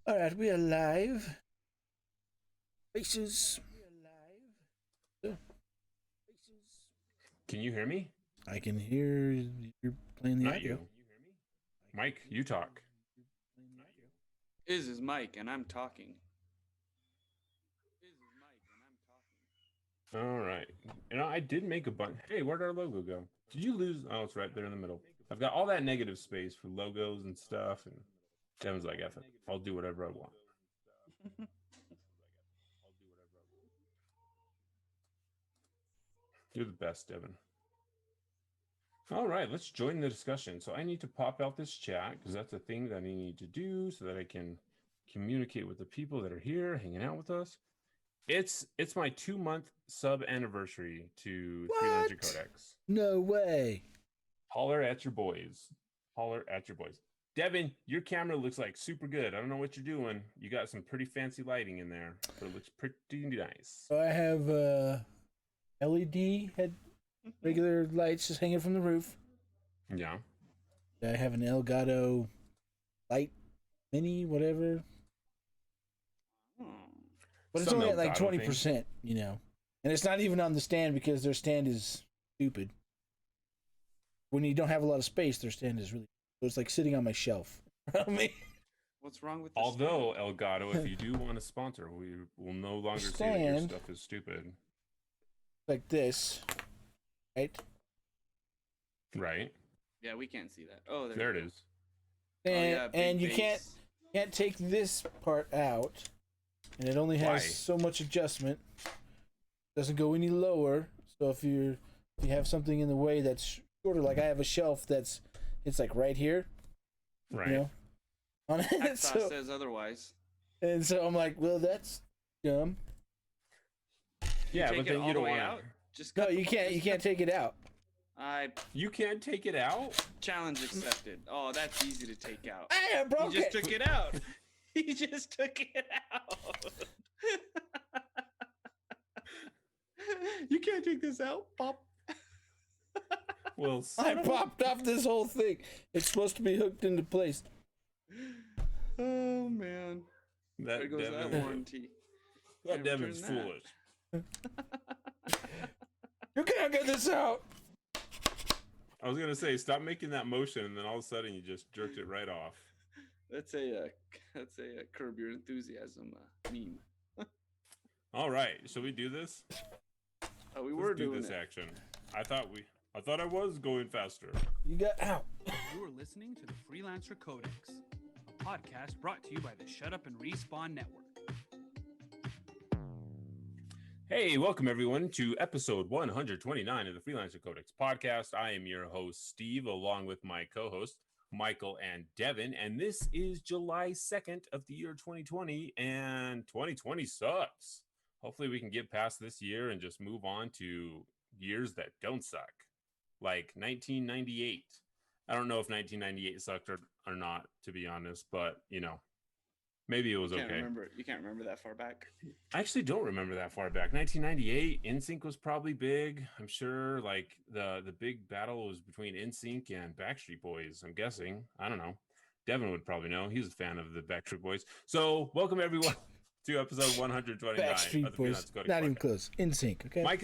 All right, we are live. Faces. Can you hear me? I can hear you're playing the Not audio. you. Mike, you talk. This is Mike, and I'm talking. All right. I did make a bunch. Hey, where'd our logo go? Did you lose? Oh, it's right there in the middle. I've got all that negative space for logos and stuff. And Devin's like, F it. I'll do whatever I want. You're the best, Devin. All right, let's join the discussion. So I need to pop out this chat because that's a thing that I need to do so that I can communicate with the people that are here hanging out with us. It's my 2-month sub anniversary to Freelancer Codex. No way. Holler at your boys. Holler at your boys. Devin, your camera looks like super good. I don't know what you're doing. You got some pretty fancy lighting in there, but it looks pretty nice. So I have LED head, regular lights just hanging from the roof. Yeah. I have an Elgato light mini, whatever. But it's Some only at like Elgato 20%, you know. And it's not even on the stand because their stand is stupid. When you don't have a lot of space, their stand is really... So it's like sitting on my shelf. I mean, What's wrong with this? Although, Elgato, if you do want to sponsor, we will no longer say that your stuff is stupid. like this, right? Right. Yeah, we can't see that. Oh, There it is. And, and you can't take this part out, and it only has so much adjustment. Doesn't go any lower. So if you have something in the way that's shorter, like I have a shelf it's like right here, right? You know, on it. So says otherwise. And so I'm like, well, that's dumb. Yeah, but then you don't want out. Just no, you can't. You can't take it out. You can't take it out. Challenge accepted. Oh, that's easy to take out. Hey, I broke He just took it out. He just took it out. You can't take this out, Pop. Well, I popped off this whole thing. It's supposed to be hooked into place. Oh man, there goes that warranty. That Devin's foolish. You can't get this out. I was gonna say, stop making that motion, and then all of a sudden you just jerked it right off. That's a Curb Your Enthusiasm meme. All right, shall we do this? Oh, Let's do this action. I thought I was going faster. You got out. You are listening to the Freelancer Codex, a podcast brought to you by the Shut Up and Respawn Network. Hey, welcome everyone to episode 129 of the Freelancer Codex podcast. I am your host, Steve, along with my co-hosts, Michael and Devin, and this is July 2nd of the year 2020, and 2020 sucks. Hopefully we can get past this year and just move on to years that don't suck, like 1998. I don't know if 1998 sucked or not, to be honest, but, you know, maybe it was okay. You can't remember that far back? I actually don't remember that far back. 1998, NSYNC was probably big. I'm sure, like, the big battle was between NSYNC and Backstreet Boys, I'm guessing. I don't know. Devin would probably know. He's a fan of the Backstreet Boys. So, welcome everyone to episode 129 Backstreet of the Boys. Not even close. NSYNC, okay? Mike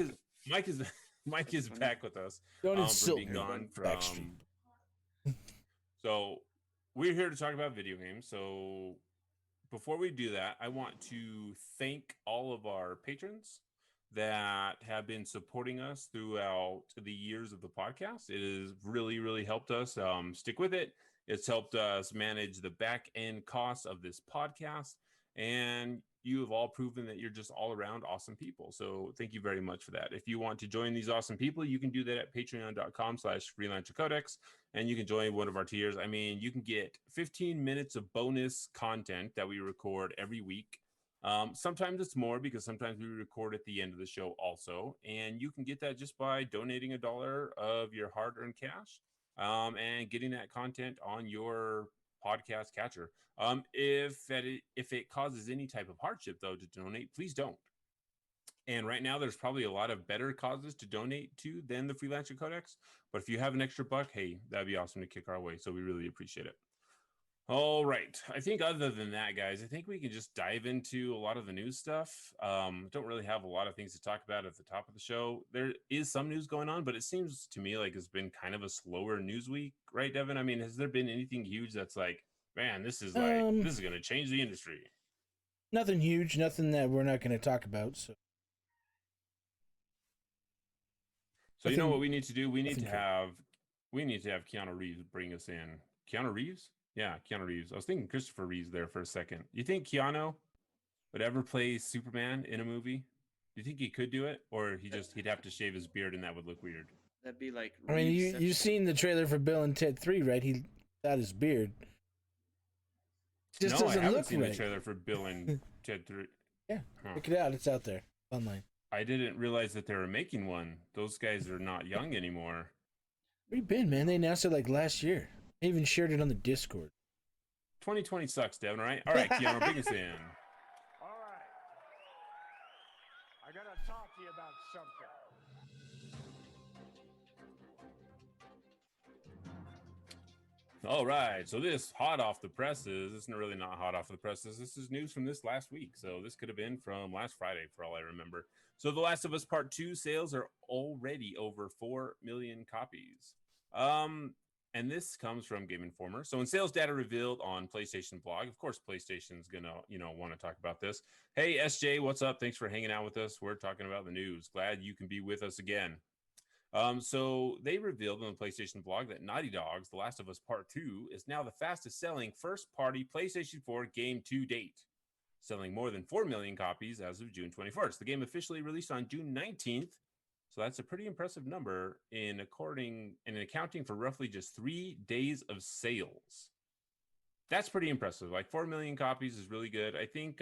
is back with us. Don't insult being me. gone from Backstreet. So, we're here to talk about video games. So, before we do that, I want to thank all of our patrons that have been supporting us throughout the years of the podcast. It has really, really helped us stick with it. It's helped us manage the back end costs of this podcast. And you have all proven that you're just all around awesome people. So thank you very much for that. If you want to join these awesome people, you can do that at patreon.com/freelancercodex. And you can join one of our tiers. I mean, you can get 15 minutes of bonus content that we record every week. Sometimes it's more because sometimes we record at the end of the show also. And you can get that just by donating $1 of your hard-earned cash and getting that content on your podcast catcher. If it causes any type of hardship, though, to donate, please don't. And right now, there's probably a lot of better causes to donate to than the Freelancer Codex. But if you have an extra buck, hey, that'd be awesome to kick our way. So we really appreciate it. All right. I think other than that, guys, I think we can just dive into a lot of the news stuff. Don't really have a lot of things to talk about at the top of the show. There is some news going on, but it seems to me like it's been kind of a slower news week, right, Devin? I mean, has there been anything huge that's like, man, this is going to change the industry? Nothing huge, nothing that we're not going to talk about. So you know what we need to do? We need to have Keanu Reeves bring us in. Keanu Reeves? Yeah, Keanu Reeves. I was thinking Christopher Reeves there for a second. You think Keanu would ever play Superman in a movie? Do you think he could do it, or he'd have to shave his beard and that would look weird? That'd be like. I mean, you've seen the trailer for Bill and Ted 3, right? He got his beard. Just no, I haven't seen the trailer for Bill and Ted 3. Yeah, check it out. It's out there online. I didn't realize that they were making one. Those guys are not young anymore. Where you been, man? They announced it like last year. I even shared it on the Discord. 2020 sucks, Devin, all right? All right, Keanu, bring us in. All right. I got to talk to you about something. All right, so this hot off the presses. This is really not hot off the presses. This is news from this last week. So this could have been from last Friday for all I remember. So The Last of Us Part 2 sales are already over 4 million copies. And this comes from Game Informer. So in sales data revealed on PlayStation blog, of course, PlayStation's gonna, want to talk about this. Hey, SJ, what's up? Thanks for hanging out with us. We're talking about the news. Glad you can be with us again. So they revealed on the PlayStation blog that Naughty Dog's The Last of Us Part 2 is now the fastest selling first-party PlayStation 4 game to date, selling more than 4 million copies as of June 21st. The game officially released on June 19th. So that's a pretty impressive number in accounting for roughly just 3 days of sales. That's pretty impressive. Like 4 million copies is really good. I think,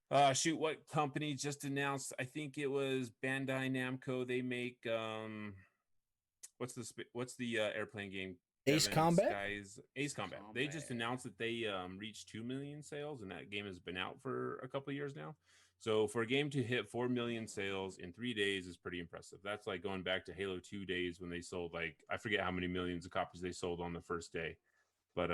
what company just announced? I think it was Bandai Namco. They make, what's the airplane game? Ace Combat? Ace Combat. They just announced that they reached 2 million sales, and that game has been out for a couple of years now. So for a game to hit 4 million sales in 3 days is pretty impressive. That's like going back to Halo 2 days when they sold I forget how many millions of copies they sold on the first day. But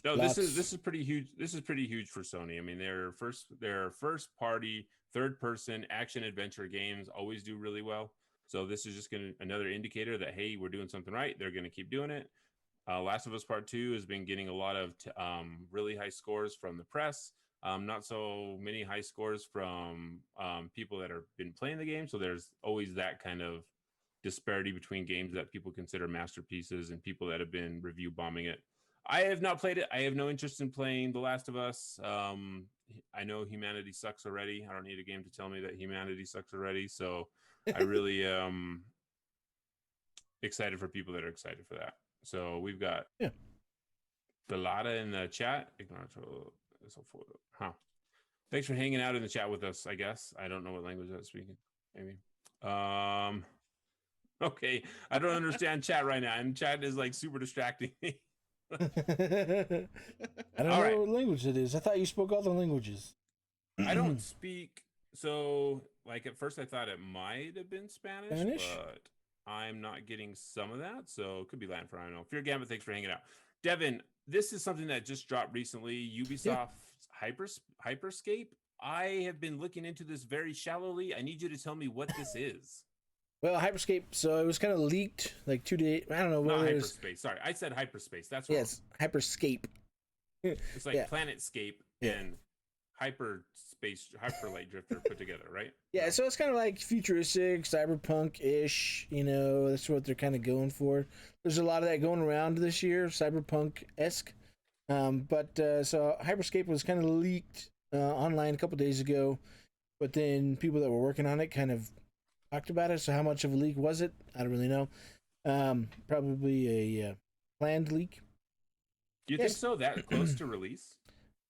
no, this is pretty huge. This is pretty huge for Sony. I mean, their first party, third person action adventure games always do really well. So this is just another indicator that, hey, we're doing something right. They're going to keep doing it. Last of Us Part 2 has been getting a lot of really high scores from the press. Not so many high scores from people that have been playing the game. So there's always that kind of disparity between games that people consider masterpieces and people that have been review bombing it. I have not played it. I have no interest in playing The Last of Us. I know humanity sucks already. I don't need a game to tell me that humanity sucks already. So I really excited for people that are excited for that. So we've got Delata in the chat. Thanks for hanging out in the chat with us, I guess. I don't know what language that's speaking. Maybe. Okay. I don't understand chat right now. And chat is like super distracting me. I don't know what language it is. I thought you spoke all the languages. I don't speak. So, like, at first I thought it might have been Spanish, but I'm not getting some of that. So it could be Latin for I don't know. Fear Gambit, thanks for hanging out. Devin, this is something that just dropped recently. Ubisoft Hyper Scape. I have been looking into this very shallowly. I need you to tell me what this is. Well, Hyperscape, so it was kind of leaked like 2 days. I don't know. Not hyperspace. Sorry, I said hyperspace. That's wrong. Yes, Hyperscape. It's like Planetscape and hyperspace, Hyperlight Drifter put together, right? Yeah, so it's kind of like futuristic, cyberpunk-ish. That's what they're kind of going for. There's a lot of that going around this year, cyberpunk-esque. So Hyperscape was kind of leaked online a couple days ago, but then people that were working on it kind of talked about it. So how much of a leak was it? I don't really know. Probably a planned leak. Do you think so? That close to release?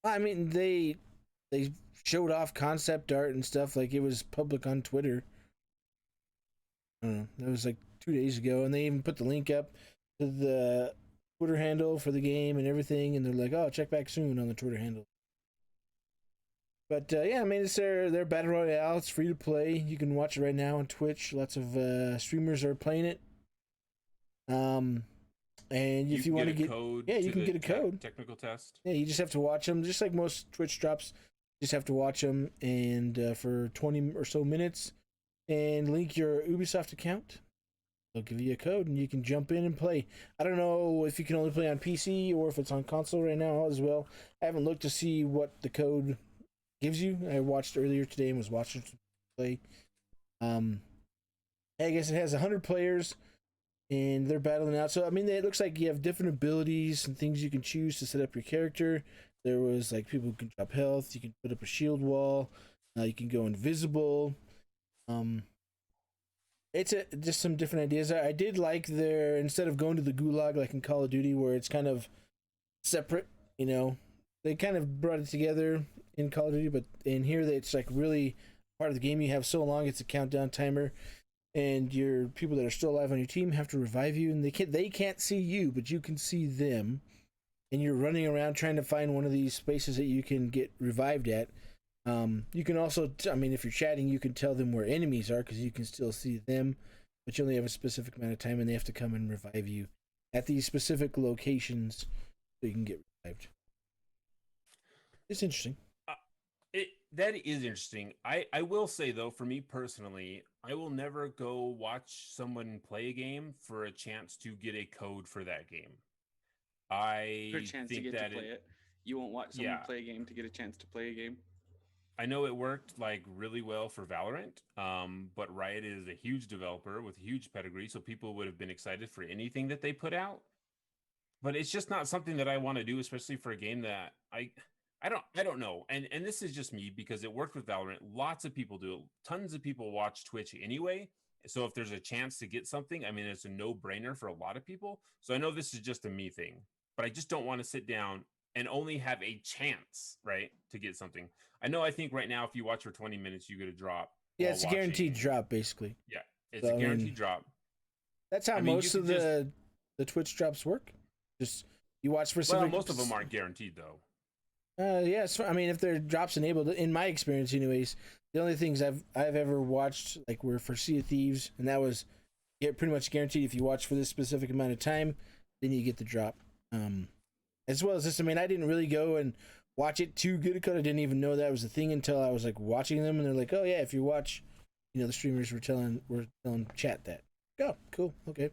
I mean, they showed off concept art and stuff. Like, it was public on Twitter. I don't know. That was like 2 days ago, and they even put the link up to the Twitter handle for the game and everything. And they're like, "Oh, check back soon" on the Twitter handle. But yeah, I mean, it's their battle royale. It's free to play. You can watch it right now on Twitch. Lots of streamers are playing it. And if you want to get code, yeah, you can get a code. Technical test. Yeah, you just have to watch them, just like most Twitch drops. You just have to watch them, and for 20 or so minutes, and link your Ubisoft account. They'll give you a code, and you can jump in and play. I don't know if you can only play on PC or if it's on console right now as well. I haven't looked to see what the code gives you. I watched earlier today and was watching some play. I guess it has 100 players, and they're battling out. So I mean, it looks like you have different abilities and things you can choose to set up your character. There was like people who can drop health. You can put up a shield wall. You can go invisible. It's just some different ideas. I did like their, instead of going to the gulag like in Call of Duty where it's kind of separate, you know, they kind of brought it together in Call of Duty, but in here it's like really part of the game. You have so long, it's a countdown timer, and your people that are still alive on your team have to revive you, and they can't see you, but you can see them, and you're running around trying to find one of these spaces that you can get revived at. You can also, I mean, if you're chatting, you can tell them where enemies are because you can still see them, but you only have a specific amount of time, and they have to come and revive you at these specific locations so you can get revived. It's interesting. That is interesting. I will say, though, for me personally, I will never go watch someone play a game for a chance to get a code for that game. For a chance to get to play it. You won't watch someone play a game to get a chance to play a game. I know it worked like really well for Valorant, but Riot is a huge developer with a huge pedigree, so people would have been excited for anything that they put out. But it's just not something that I want to do, especially for a game that I don't know. And this is just me because it worked with Valorant. Lots of people do it. Tons of people watch Twitch anyway. So if there's a chance to get something, I mean, it's a no-brainer for a lot of people. So I know this is just a me thing, but I just don't want to sit down and only have a chance, right, to get something. I think right now, if you watch for 20 minutes, you get a drop. Yeah, it's a guaranteed drop, basically. Yeah, it's a guaranteed drop. That's how most of the Twitch drops work. Just you watch specific. Well, most of them aren't guaranteed, though. Yes, I mean, if they're drops enabled, in my experience, anyways, the only things I've ever watched like were for Sea of Thieves, and that was pretty much guaranteed. If you watch for this specific amount of time, then you get the drop. As well as this, I mean, I didn't really go and watch it to get a code. I didn't even know that was a thing until I was like watching them, and they're like, "Oh yeah, if you watch, you know, the streamers were telling chat that." Oh, cool, okay.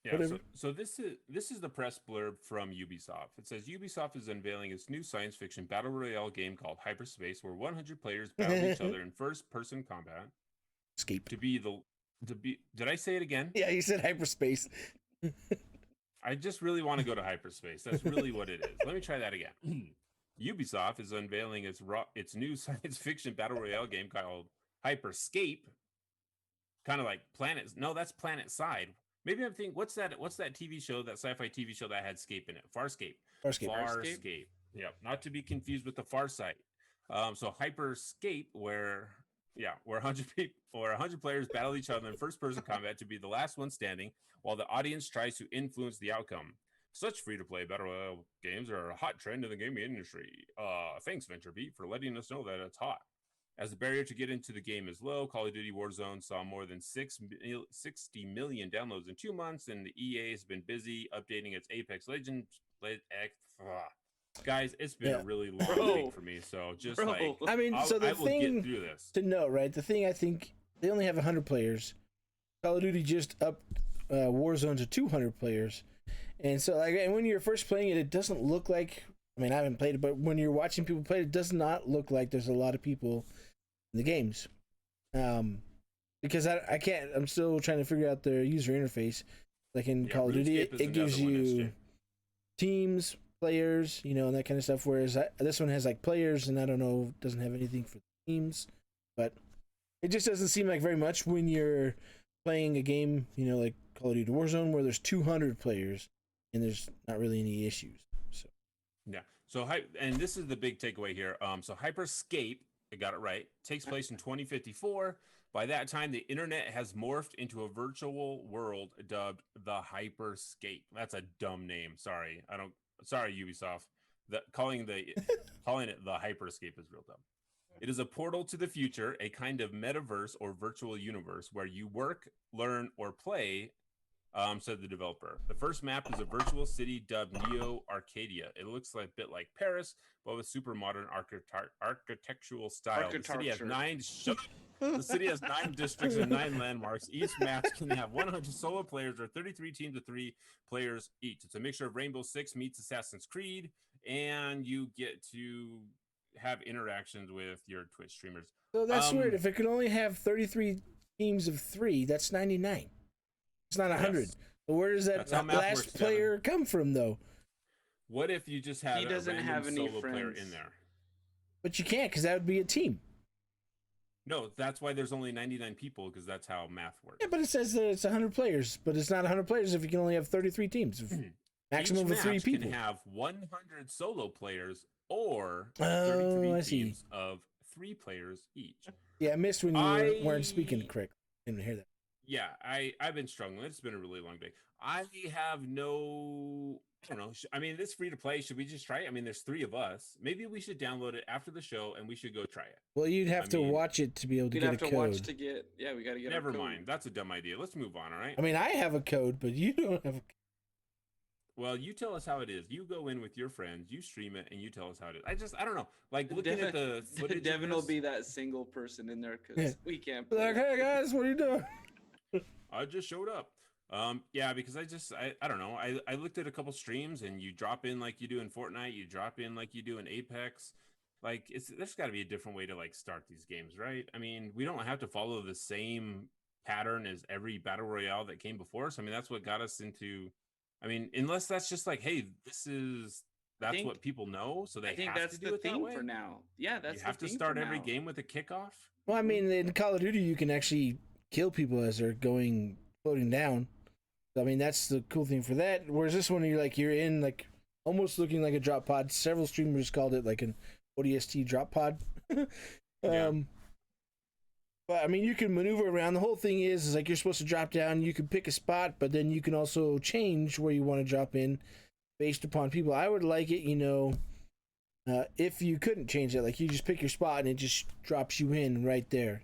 Yeah, so this is the press blurb from Ubisoft. It says Ubisoft is unveiling its new science fiction battle royale game called Hyper Scape, where 100 players battle each other in first-person combat. Escape. Did I say it again? Yeah, you said hyperspace. I just really want to go to hyperspace. That's really what it is. Let me try that again. Ubisoft is unveiling its new science fiction battle royale game called Hyper Scape. Kind of like Planet. No, that's Planet Side. Maybe I'm thinking, what's that TV show, that sci-fi TV show that had Scape in it? Farscape. Farscape. Yeah, not to be confused with the Far Side. So Hyper Scape, where 100 players battle each other in first-person combat to be the last one standing, while the audience tries to influence the outcome. Such free-to-play battle royale games are a hot trend in the gaming industry. Thanks, VentureBeat, for letting us know that it's hot. As the barrier to get into the game is low, Call of Duty Warzone saw more than 60 million downloads in 2 months, and the EA has been busy updating its Apex Legends. Guys, it's been a really long week for me, so just I mean, so the thing get through this. To know, right? The thing, I think they only have 100 players. Call of Duty just upped Warzone to 200 players, and so and when you're first playing it, it doesn't look like. I mean, I haven't played it, but when you're watching people play, it does not look like there's a lot of people in the games. Because I can't. I'm still trying to figure out their user interface. Like in Call of Duty, it gives you teams, players, you know, and that kind of stuff. Whereas this one has like players, and I don't know, doesn't have anything for teams. But it just doesn't seem like very much when you're playing a game, you know, like Call of Duty Warzone, where there's 200 players and there's not really any issues. So yeah. So and this is the big takeaway here. So Hyper Scape, I got it right, takes place in 2054. By that time, the internet has morphed into a virtual world dubbed the Hyper Scape. That's a dumb name. Sorry, Ubisoft. Calling it the Hyper Scape is real dumb. It is a portal to the future, a kind of metaverse or virtual universe where you work, learn, or play said the developer. The first map is a virtual city dubbed Neo Arcadia. It looks like a bit like Paris, but with super modern architectural style. The city has 9 The city has 9 districts and 9 landmarks. Each match can have 100 solo players or 33 teams of 3 players each. It's a mixture of Rainbow Six meets Assassin's Creed, and you get to have interactions with your Twitch streamers. So that's weird. If it can only have 33 teams of 3, that's 99. It's not 100. Yes. So where does that last player come from, though? What if you just had a random solo player in there? But you can't, because that would be a team. No, that's why there's only 99 people, because that's how math works. Yeah, but it says that it's 100 players, but it's not 100 players if you can only have 33 teams. Maximum of 3 people. Can have 100 solo players or 33 teams of 3 players each. Yeah, I missed when you weren't speaking correctly. I didn't hear that. Yeah, I've been struggling. It's been a really long day. I have no... I don't know. I mean, it's free to play. Should we just try it? I mean, there's 3 of us. Maybe we should download it after the show and we should go try it. Well, you'd have to watch it to be able to get a code. You'd have to watch to get... Yeah, we got to get Never mind. That's a dumb idea. Let's move on, all right? I mean, I have a code, but you don't have a code. Well, you tell us how it is. You go in with your friends, you stream it, and you tell us how it is. I don't know. Like, looking at the footage... Devin will be that single person in there because we can't play. Like, hey, guys, what are you doing? I just showed up. Yeah, because I don't know. I looked at a couple streams and you drop in like you do in Fortnite, you drop in like you do in Apex. Like there's got to be a different way to like start these games, right? I mean, we don't have to follow the same pattern as every battle royale that came before us. I mean, that's what got us into. I mean, unless that's just like, hey, that's what people know, so they have to do it that way for now. Yeah, that's you have to start every game with a kickoff. Well, I mean, in Call of Duty, you can actually kill people as they're floating down. I mean, that's the cool thing for that. Whereas this one, you're in like almost looking like a drop pod. Several streamers called it like an ODST drop pod. Yeah. But I mean, you can maneuver around. The whole thing is like you're supposed to drop down. You can pick a spot, but then you can also change where you want to drop in based upon people. I would like it, if you couldn't change it, like you just pick your spot and it just drops you in right there.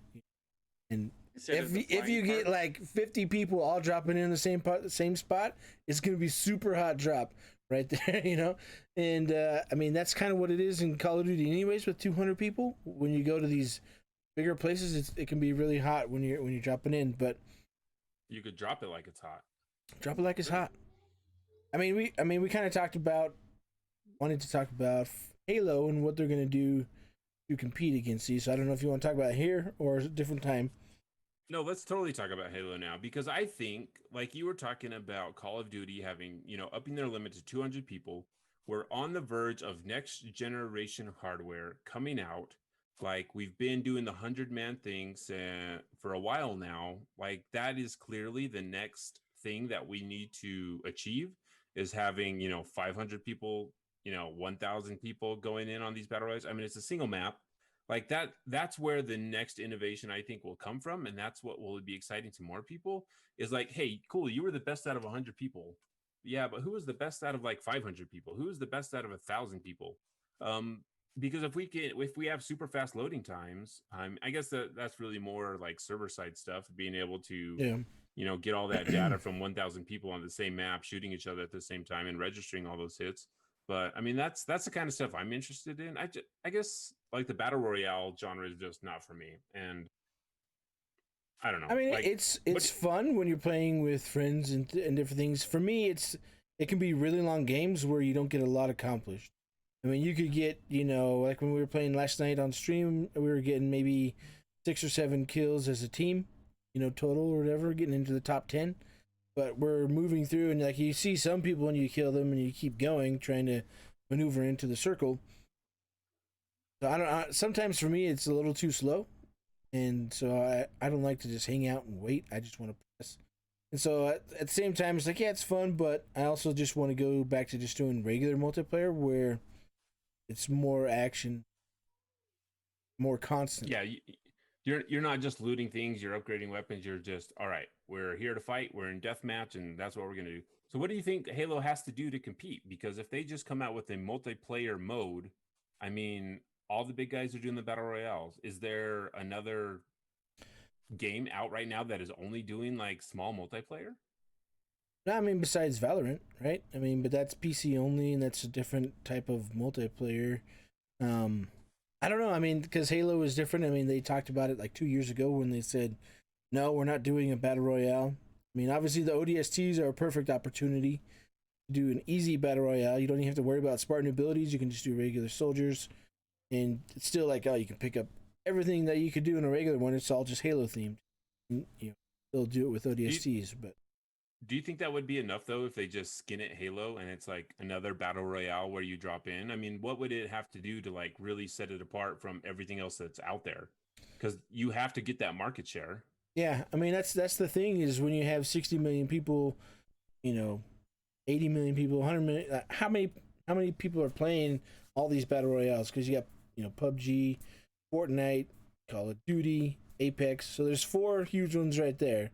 And if you get like 50 people all dropping in the same spot, it's gonna be super hot drop right there, And I mean, that's kind of what it is in Call of Duty, anyways. With 200 people, when you go to these bigger places, it can be really hot when you're dropping in. But you could drop it like it's hot. Drop it like it's hot. I mean, we kind of wanted to talk about Halo and what they're gonna do to compete against these. So I don't know if you want to talk about it here or a different time. No, let's totally talk about Halo now, because I think, like you were talking about Call of Duty having, upping their limit to 200 people. We're on the verge of next generation hardware coming out. Like, we've been doing the 100-man things for a while now. Like, that is clearly the next thing that we need to achieve, is having, 500 people, 1,000 people going in on these battle royales. I mean, it's a single map. Like that's where the next innovation I think will come from, and that's what will be exciting to more people, is like, hey, cool, you were the best out of 100 people. Yeah, but who was the best out of like 500 people? Who was the best out of 1,000 people? Because if we have super fast loading times, I guess that's really more like server side stuff, being able to get all that data from 1,000 people on the same map, shooting each other at the same time and registering all those hits. But I mean, that's the kind of stuff I'm interested in. I guess like the battle royale genre is just not for me, and I don't know. I mean, like, it's fun when you're playing with friends and different things. For me, it can be really long games where you don't get a lot accomplished. I mean, you could get like when we were playing last night on stream, we were getting maybe 6 or 7 kills as a team, total or whatever, getting into the top 10. But we're moving through, and like you see some people and you kill them and you keep going, trying to maneuver into the circle. So sometimes for me it's a little too slow, and so I don't like to just hang out and wait. I just want to press. And so at the same time, it's like, yeah, it's fun, but I also just want to go back to just doing regular multiplayer where it's more action, more constant. Yeah, you're not just looting things, you're upgrading weapons, you're just, all right, we're here to fight, we're in deathmatch, and that's what we're going to do. So what do you think Halo has to do to compete? Because if they just come out with a multiplayer mode, I mean, all the big guys are doing the battle royales. Is there another game out right now that is only doing like small multiplayer? I mean, besides Valorant, right? I mean, but that's PC only, and that's a different type of multiplayer. I don't know. I mean, because Halo is different. I mean, they talked about it like 2 years ago when they said, no, we're not doing a battle royale. I mean, obviously the ODSTs are a perfect opportunity to do an easy battle royale. You don't even have to worry about Spartan abilities. You can just do regular soldiers, and it's still like, oh, you can pick up everything that you could do in a regular one. It's all just Halo themed. You know, they'll do it with ODSTs, but. Do you think that would be enough though if they just skin it Halo and it's like another battle royale where you drop in? I mean, what would it have to do to like really set it apart from everything else that's out there? Because you have to get that market share. Yeah, I mean that's the thing is when you have 60 million people, 80 million people, 100 million. How many people are playing all these battle royales? Because you got PUBG, Fortnite, Call of Duty, Apex. So there's 4 huge ones right there.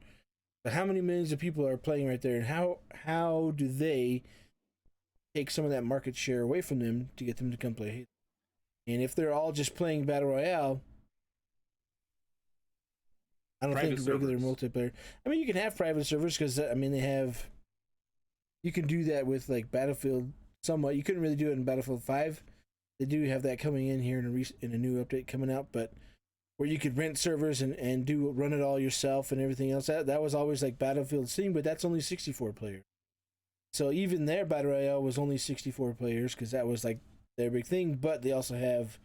But how many millions of people are playing right there, and how do they take some of that market share away from them to get them to come play Halo? And if they're all just playing Battle Royale, I don't think regular multiplayer. I mean, you can have private servers because I mean you can do that with like Battlefield somewhat. You couldn't really do it in Battlefield 5. They do have that coming in here in a new update coming out, but. Where you could rent servers and run it all yourself and everything else. That was always like Battlefield's thing, but that's only 64 players. So even their Battle Royale was only 64 players because that was like their big thing, but they also have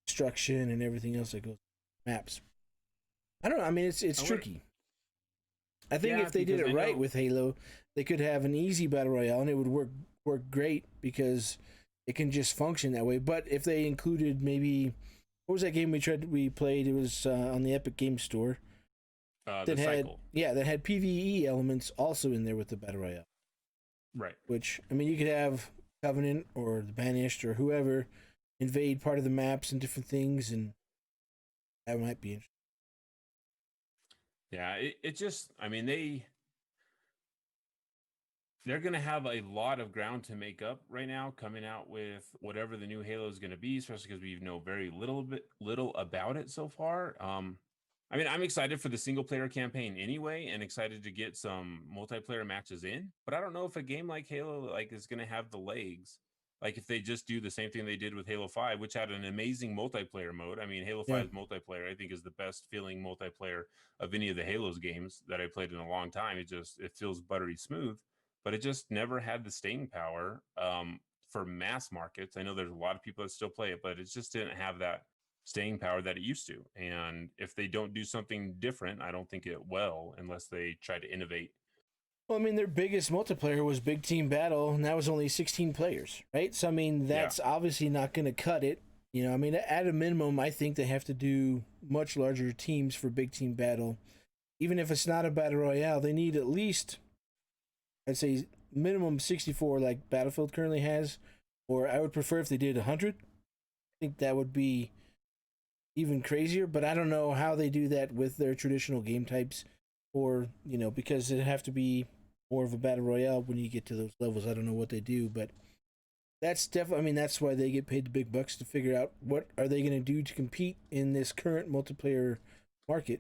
destruction and everything else that goes with maps. I don't know. I mean, it's tricky. I think if they did it right with Halo, they could have an easy Battle Royale and it would work great because it can just function that way. But if they included maybe... What was that game we played? It was on the Epic Games Store. The Cycle. That had PvE elements also in there with the Battle Royale. Right. Which, I mean, you could have Covenant or the Banished or whoever invade part of the maps and different things, and that might be interesting. Yeah, it just, I mean, they're going to have a lot of ground to make up right now coming out with whatever the new Halo is going to be, especially because we know very little about it so far. I mean, I'm excited for the single player campaign anyway, and excited to get some multiplayer matches in, but I don't know if a game like Halo is going to have the legs. Like if they just do the same thing they did with Halo 5, which had an amazing multiplayer mode. I mean, Halo 5's multiplayer, I think, is the best feeling multiplayer of any of the Halos games that I played in a long time. It feels buttery smooth. But it just never had the staying power for mass markets. I know there's a lot of people that still play it, but it just didn't have that staying power that it used to. And if they don't do something different, I don't think it will, unless they try to innovate. Well, I mean, their biggest multiplayer was Big Team Battle, and that was only 16 players, right? So, I mean, that's obviously not going to cut it. I mean, at a minimum, I think they have to do much larger teams for Big Team Battle. Even if it's not a Battle Royale, they need at least... I'd say minimum 64 like Battlefield currently has, or I would prefer if they did 100. I think that would be even crazier, but I don't know how they do that with their traditional game types, or, because it'd have to be more of a battle royale when you get to those levels. I don't know what they do, but that's definitely, I mean, that's why they get paid the big bucks to figure out what are they going to do to compete in this current multiplayer market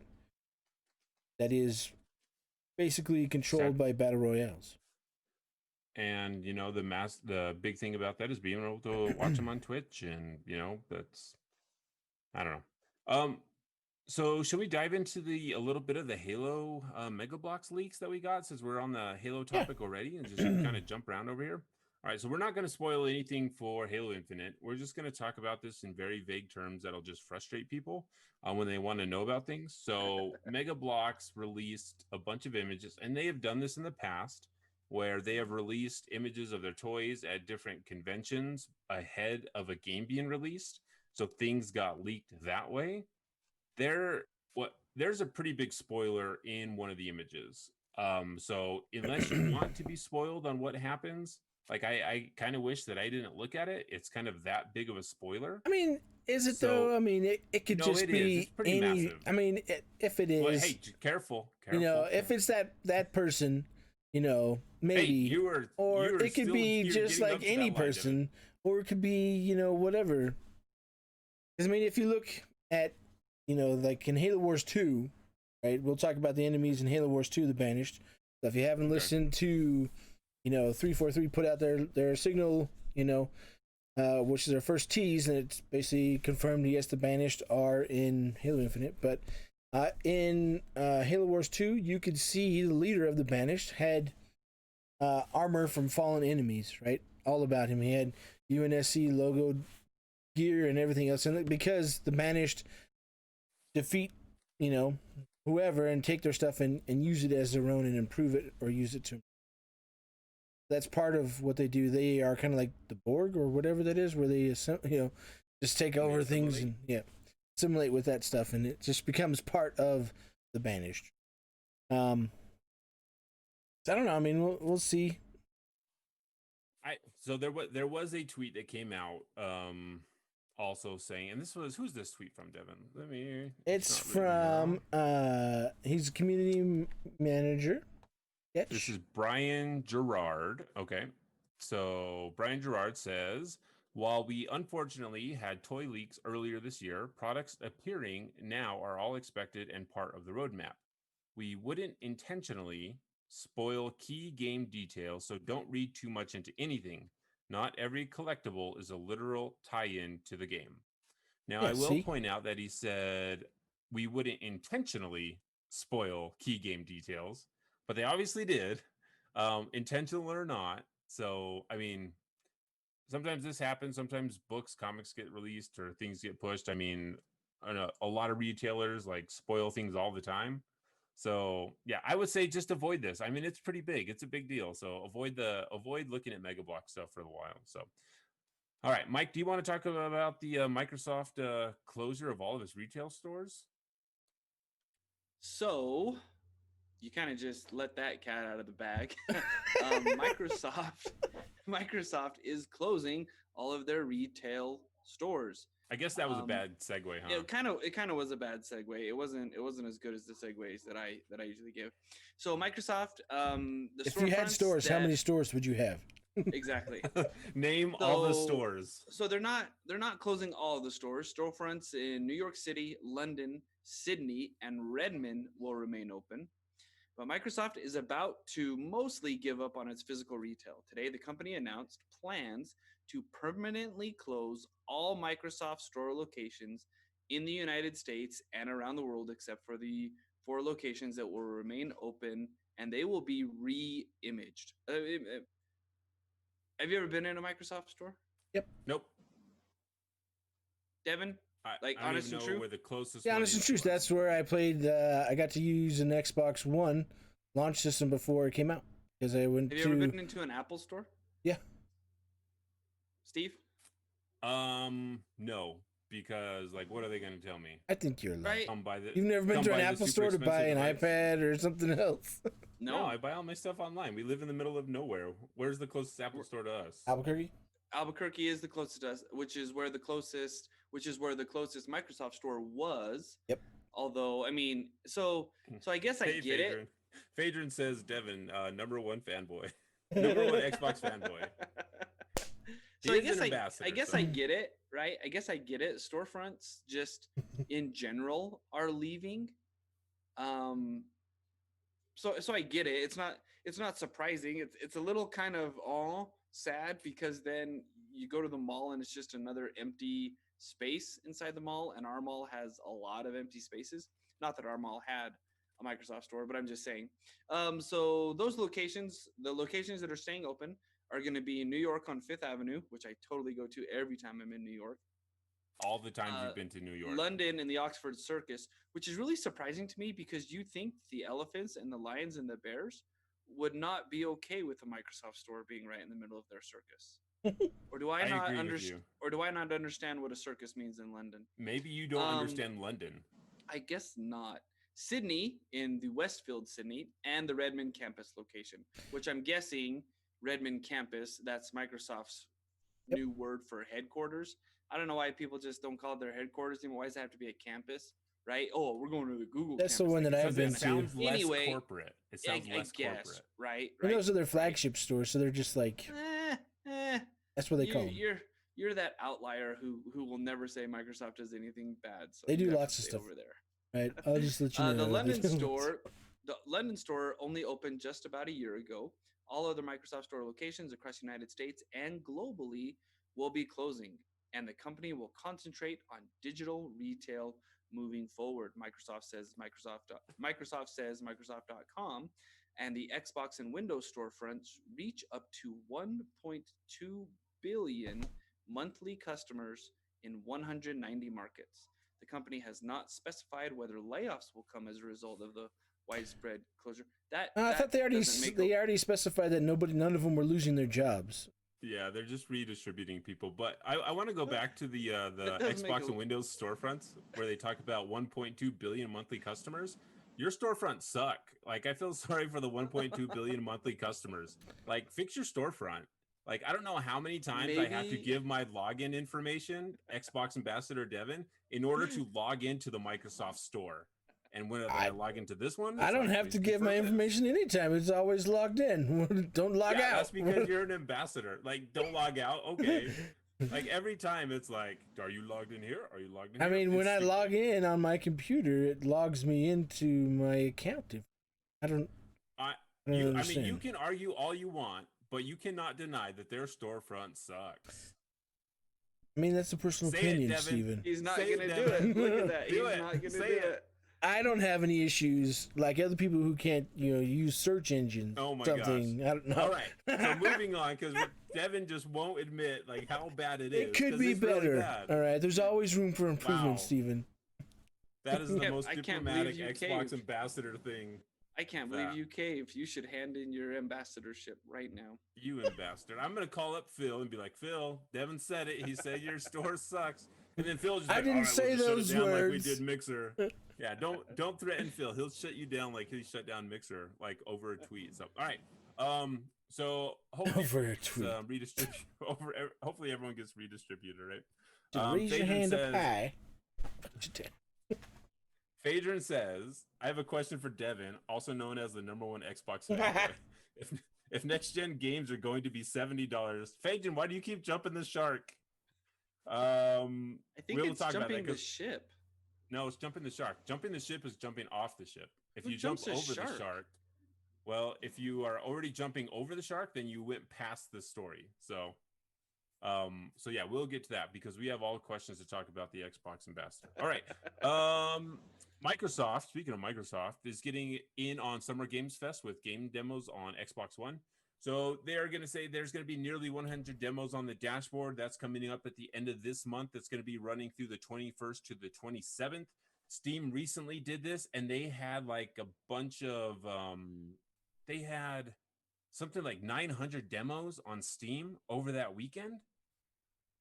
that is basically controlled by battle royales. And the big thing about that is being able to watch them on Twitch, and that's, I don't know. So should we dive into a little bit of the Halo Megablocks leaks that we got, since we're on the Halo topic already, and just kind of jump around over here? All right, so we're not going to spoil anything for Halo Infinite. We're just going to talk about this in very vague terms that'll just frustrate people when they want to know about things. So Megablocks released a bunch of images, and they have done this in the past, where they have released images of their toys at different conventions ahead of a game being released. So things got leaked that way. There's a pretty big spoiler in one of the images. So unless you want to be spoiled on what happens, I kind of wish that I didn't look at it. It's kind of that big of a spoiler. I mean, is it though? I mean, it could just be it's pretty massive. I mean, if it is, well, hey, careful. If it's that person, maybe, hey, or it could be just like any person, or it could be, whatever. Because I mean, if you look at, like in Halo Wars 2, right? We'll talk about the enemies in Halo Wars 2, the Banished. So if you haven't listened to, 343 put out their signal, which is their first tease, and it's basically confirmed, yes, the Banished are in Halo Infinite. But in Halo Wars 2, you could see the leader of the Banished had armor from fallen enemies, right? All about him. He had UNSC logo gear and everything else. And because the Banished defeat, whoever and take their stuff and use it as their own and improve it or use it to. That's part of what they do. They are kind of like the Borg or whatever that is, where they, just take over things and assimilate with that stuff, and it just becomes part of the Banished. So I don't know. I mean, we'll see. So there was a tweet that came out also saying, and who's this tweet from, Devin? It's from he's a community manager. This is Brian Gerard. Okay. So Brian Gerard says, while we unfortunately had toy leaks earlier this year, products appearing now are all expected and part of the roadmap. We wouldn't intentionally spoil key game details, so don't read too much into anything. Not every collectible is a literal tie-in to the game. Now, I will point out that he said we wouldn't intentionally spoil key game details, but they obviously did, intentional or not. So, I mean, sometimes this happens. Sometimes comics get released or things get pushed. I mean, a lot of retailers spoil things all the time. So yeah, I would say just avoid this. I mean, it's pretty big. It's a big deal. So avoid looking at Megablocks stuff for a while. So, all right, Mike, do you want to talk about the Microsoft closure of all of its retail stores? So you kind of just let that cat out of the bag. Microsoft is closing all of their retail stores. I guess that was a bad segue, huh? It kind of was a bad segue. It wasn't as good as the segues that I usually give. So Microsoft, if you had stores, how many stores would you have? Exactly. Name all the stores. So they're not closing all of the stores. Storefronts in New York City, London, Sydney, and Redmond will remain open. But Microsoft is about to mostly give up on its physical retail. Today, the company announced plans to permanently close all Microsoft store locations in the United States and around the world, except for the 4 locations that will remain open, and they will be re-imaged. Have you ever been in a Microsoft store? Yep. Nope. Devin? I honest and true? Where the closest. Yeah, honest and true. That's where I played. I got to use an Xbox One launch system before it came out because I went. Have you ever been into an Apple store? Yeah. Steve? No, because what are they going to tell me? I think you're right. You've never been to an Apple store to buy an iPad or something else. No, I buy all my stuff online. We live in the middle of nowhere. Where's the closest Apple store to us? Albuquerque. Albuquerque is the closest to us, which is where the closest Microsoft store was. Yep. Although, I mean, so I guess I get it. Phaedron says, Devin, number 1 fanboy, number 1 Xbox fanboy. So I guess I get it, right? I guess I get it. Storefronts just in general are leaving. So I get it. It's not surprising. It's a little kind of sad because then you go to the mall and it's just another empty space inside the mall, and our mall has a lot of empty spaces. Not that our mall had a Microsoft store, but I'm just saying. So those locations, the locations that are staying open, are going to be in New York on 5th Avenue, which I totally go to every time I'm in New York. All the times you've been to New York. London and the Oxford Circus, which is really surprising to me because you think the elephants and the lions and the bears would not be okay with the Microsoft store being right in the middle of their circus. Or do I not understand? Or do I not understand what a circus means in London? Maybe you don't understand London. I guess not. Sydney, in the Westfield Sydney, and the Redmond campus location, which I'm guessing Redmond campus, that's Microsoft's new word for headquarters. I don't know why people just don't call it their headquarters anymore. Why does it have to be a campus, right? Oh, we're going to the Google That's campus. the one that I've been to. It sounds less corporate. It sounds less corporate. Right? And those are their flagship stores, so they're just like... That's what they call them. You're that outlier who will never say Microsoft does anything bad. So they do lots of stuff over there. Right, I'll just let you know. The London store, The London store only opened just about a year ago. All other Microsoft Store locations across the United States and globally will be closing, and the company will concentrate on digital retail moving forward. Microsoft says Microsoft.com, and the Xbox and Windows storefronts reach up to 1.2 billion monthly customers in 190 markets. The company has not specified whether layoffs will come as a result of the widespread closure. I thought they already specified that none of them were losing their jobs. Yeah, they're just redistributing people. But I want to go back to the Xbox and Windows storefronts where they talk about 1.2 billion monthly customers. Your storefronts suck. Like, I feel sorry for the 1.2 billion monthly customers. Like, fix your storefront. Like, I don't know how many times I have to give my login information, Xbox Ambassador Devin, in order to log into the Microsoft Store. And when I log into this one, I don't have to give my information anytime. It's always logged in. Don't log out. That's because you're an ambassador. Like, don't log out. Okay. Like, every time it's like, are you logged in here? Are you logged in here? I mean, when I log in on my computer, it logs me into my account. I don't understand. I mean, you can argue all you want, but you cannot deny that their storefront sucks. I mean, that's a personal opinion, Steven. He's not going to do it. Look at that. He's not going to do it. I don't have any issues like other people who can't, use search engines. Oh my something. gosh. I don't know. All right. So moving on, because Devin just won't admit like how bad it is. It could be better. Really bad. All right. There's always room for improvement, Steven. That is the most diplomatic Xbox ambassador thing. I can't believe you caved. You should hand in your ambassadorship right now. You ambassador. I'm going to call up Phil and be like, Phil, Devin said it. He said your store sucks. And then Phil just I didn't say those words. Like we did Mixer. Yeah, don't threaten Phil. He'll shut you down like he shut down Mixer, like over a tweet. So, all right. So hopefully over a tweet. Hopefully everyone gets redistributed, right? Raise your hand up high. Phaedron says, I have a question for Devin, also known as the #1 Xbox fan. If next gen games are going to be $70, Phaedron, why do you keep jumping the shark? I think it's jumping the ship. No, it's jumping the shark. Jumping the ship is jumping off the ship. If you jump over the shark, well, if you are already jumping over the shark, then you went past the story. So yeah, we'll get to that because we have all questions to talk about the Xbox ambassador. All right. Microsoft, speaking of Microsoft, is getting in on Summer Games Fest with game demos on Xbox One. So they're going to say there's going to be nearly 100 demos on the dashboard. That's coming up at the end of this month. It's going to be running through the 21st to the 27th. Steam recently did this, and they had like a bunch of, they had something like 900 demos on Steam over that weekend.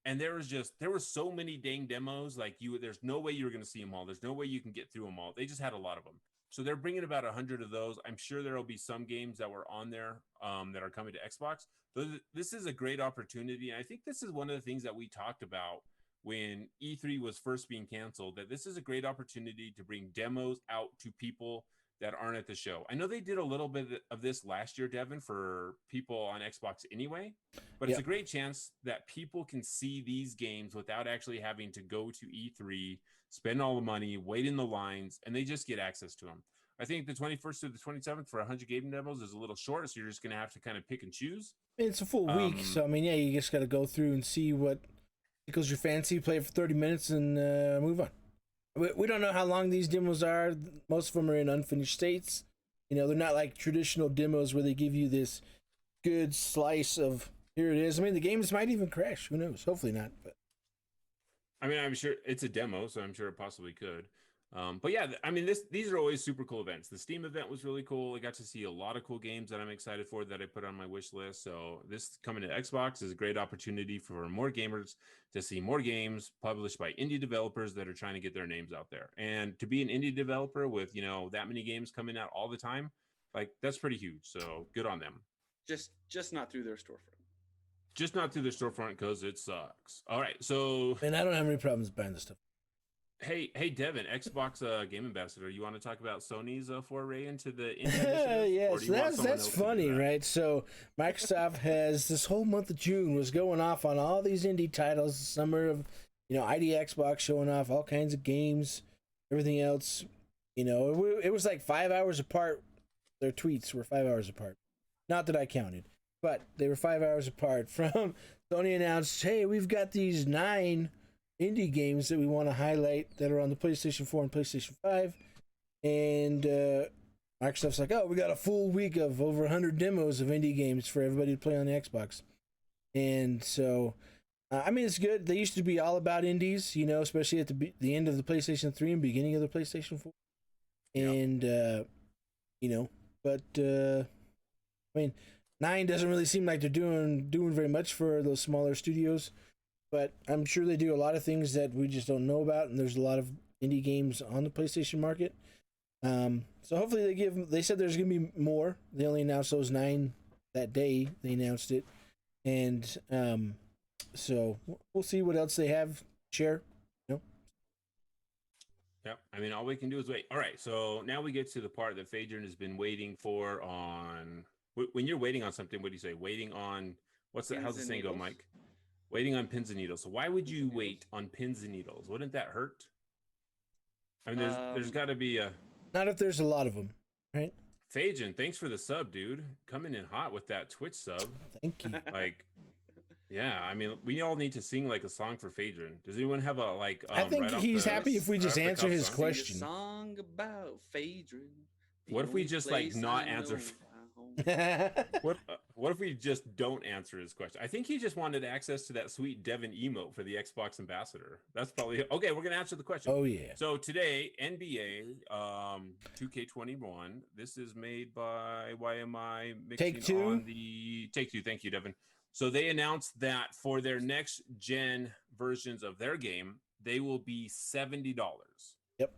And there were so many dang demos. Like there's no way you're going to see them all. There's no way you can get through them all. They just had a lot of them. So they're bringing about 100 of those. I'm sure there will be some games that were on there that are coming to Xbox. But this is a great opportunity. And I think this is one of the things that we talked about when E3 was first being canceled, that this is a great opportunity to bring demos out to people that aren't at the show. I know they did a little bit of this last year, Devin, for people on Xbox anyway, but it's a great chance that people can see these games without actually having to go to E3, spend all the money, wait in the lines, and they just get access to them. I think the 21st to the 27th for 100 game demos is a little short, so you're just going to have to kind of pick and choose. It's a full week, so I mean, yeah, you just got to go through and see what tickles your fancy, play it for 30 minutes, and move on. We don't know how long these demos are. Most of them are in unfinished states. They're not like traditional demos where they give you this good slice of, here it is. I mean, the games might even crash. Who knows? Hopefully not. But I mean, I'm sure it's a demo, so I'm sure it possibly could. But yeah, I mean, these are always super cool events. The Steam event was really cool. I got to see a lot of cool games that I'm excited for that I put on my wish list. So this coming to Xbox is a great opportunity for more gamers to see more games published by indie developers that are trying to get their names out there. And to be an indie developer with, that many games coming out all the time, like that's pretty huge. So good on them. Just not through their storefront. Just not through their storefront because it sucks. All right. So, and I don't have any problems buying this stuff. Hey, Devin, Xbox Game Ambassador, you want to talk about Sony's foray into the indie yes, that's funny, right? So Microsoft has this whole month of June was going off on all these indie titles. Summer of, ID Xbox showing off all kinds of games, everything else. It was like 5 hours apart their tweets were 5 hours apart. Not that I counted, but they were 5 hours apart from Sony announced, hey, we've got these 9 indie games that we want to highlight that are on the PlayStation 4 and PlayStation 5. And Microsoft's like, oh, we got a full week of over 100 demos of indie games for everybody to play on the Xbox. And so, I mean, it's good. They used to be all about indies, you know, especially at the end of the PlayStation 3 and beginning of the PlayStation 4. And, you know, but, I mean, 9 doesn't really seem like they're doing very much for those smaller studios. But I'm sure they do a lot of things that we just don't know about. And there's a lot of indie games on the PlayStation market. So hopefully they said there's going to be more. They only announced those 9 that day. They announced it. And so we'll see what else they have. Share. You know? Yep. I mean, all we can do is wait. All right. So now we get to the part that Phaedron has been waiting for on... When you're waiting on something, what do you say? Waiting on... How's the saying go, Mike? Waiting on pins and needles. So why would you wait on pins and needles? Wouldn't that hurt? I mean, there's got to be a... Not if there's a lot of them, right? Phaedron, thanks for the sub, dude. Coming in hot with that Twitch sub. Thank you. Like, yeah, I mean, we all need to sing like a song for Phaedron. Does anyone have a like? I think he's happy if we just answer his question. Song about Phaedron. What if we just like not answer? What if we just don't answer his question? I think he just wanted access to that sweet Devin emote for the Xbox ambassador. That's probably okay. We're gonna answer the question. Oh yeah. So today, NBA 2K21. This is made by YMI mixing Take-Two. on the Take-Two. Thank you, Devin. So they announced that for their next gen versions of their game, they will be $70. Yep.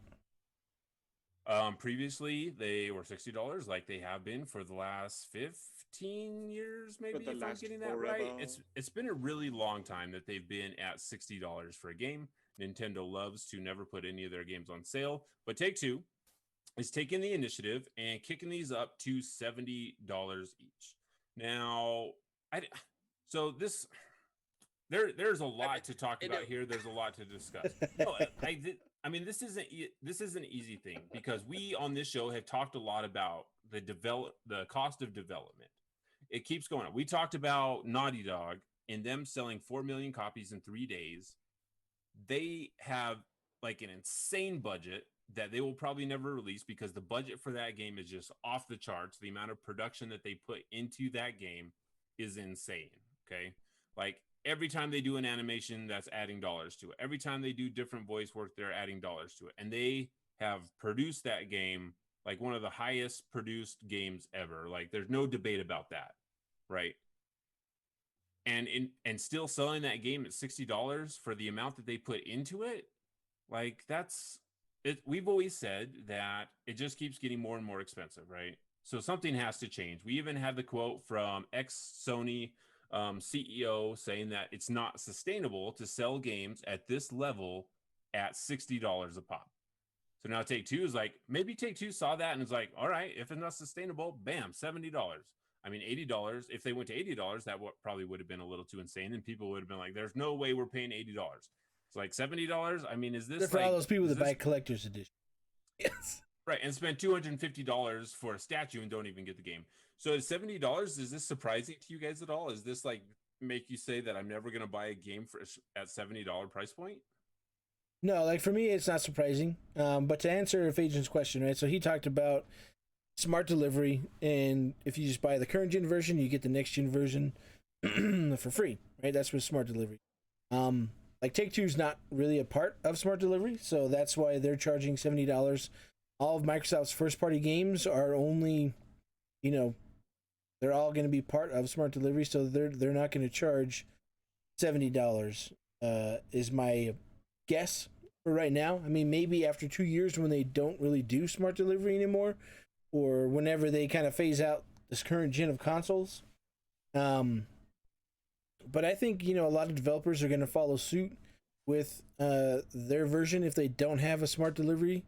Previously, they were $60, like they have been for the last 15 years, maybe, if I'm getting that right. It's been a really long time that they've been at $60 for a game. Nintendo loves to never put any of their games on sale, but Take-Two is taking the initiative and kicking these up to $70 each. Now, there's a lot to talk about here. There's a lot to discuss. No, I mean, this isn't an easy thing because we on this show have talked a lot about the cost of development. It keeps going up. We talked about Naughty Dog and them selling 4 million copies in 3 days. They have like an insane budget that they will probably never release because the budget for that game is just off the charts. The amount of production that they put into that game is insane. Okay. Like every time they do an animation, that's adding dollars to it. Every time they do different voice work, they're adding dollars to it. And they have produced that game like one of the highest produced games ever. Like there's no debate about that. Right. And still selling that game at $60 for the amount that they put into it. Like that's it. We've always said that it just keeps getting more and more expensive. Right. So something has to change. We even had the quote from ex-Sony CEO saying that it's not sustainable to sell games at this level at $60 a pop. So now Take-Two is like, maybe Take-Two saw that and is like, all right, if it's not sustainable, bam, $70. I mean, $80. If they went to $80, that probably would have been a little too insane. And people would have been like, there's no way we're paying $80. It's like $70. I mean, is this for all those people that buy collector's edition? Yes. Right, and spend $250 for a statue and don't even get the game. So at $70, is this surprising to you guys at all? Is this like make you say that I'm never going to buy a game at $70 price point? No, like for me, it's not surprising. But to answer Phaedron's question, right? So he talked about smart delivery, and if you just buy the current gen version, you get the next gen version for free, right? That's with smart delivery. Like Take-Two's not really a part of smart delivery, so that's why they're charging $70. All of Microsoft's first-party games are only, you know, they're all going to be part of smart delivery, so they're not going to charge $70. Is my guess for right now. I mean, maybe after 2 years when they don't really do smart delivery anymore, or whenever they kind of phase out this current gen of consoles. But I think, you know, a lot of developers are going to follow suit with their version if they don't have a smart delivery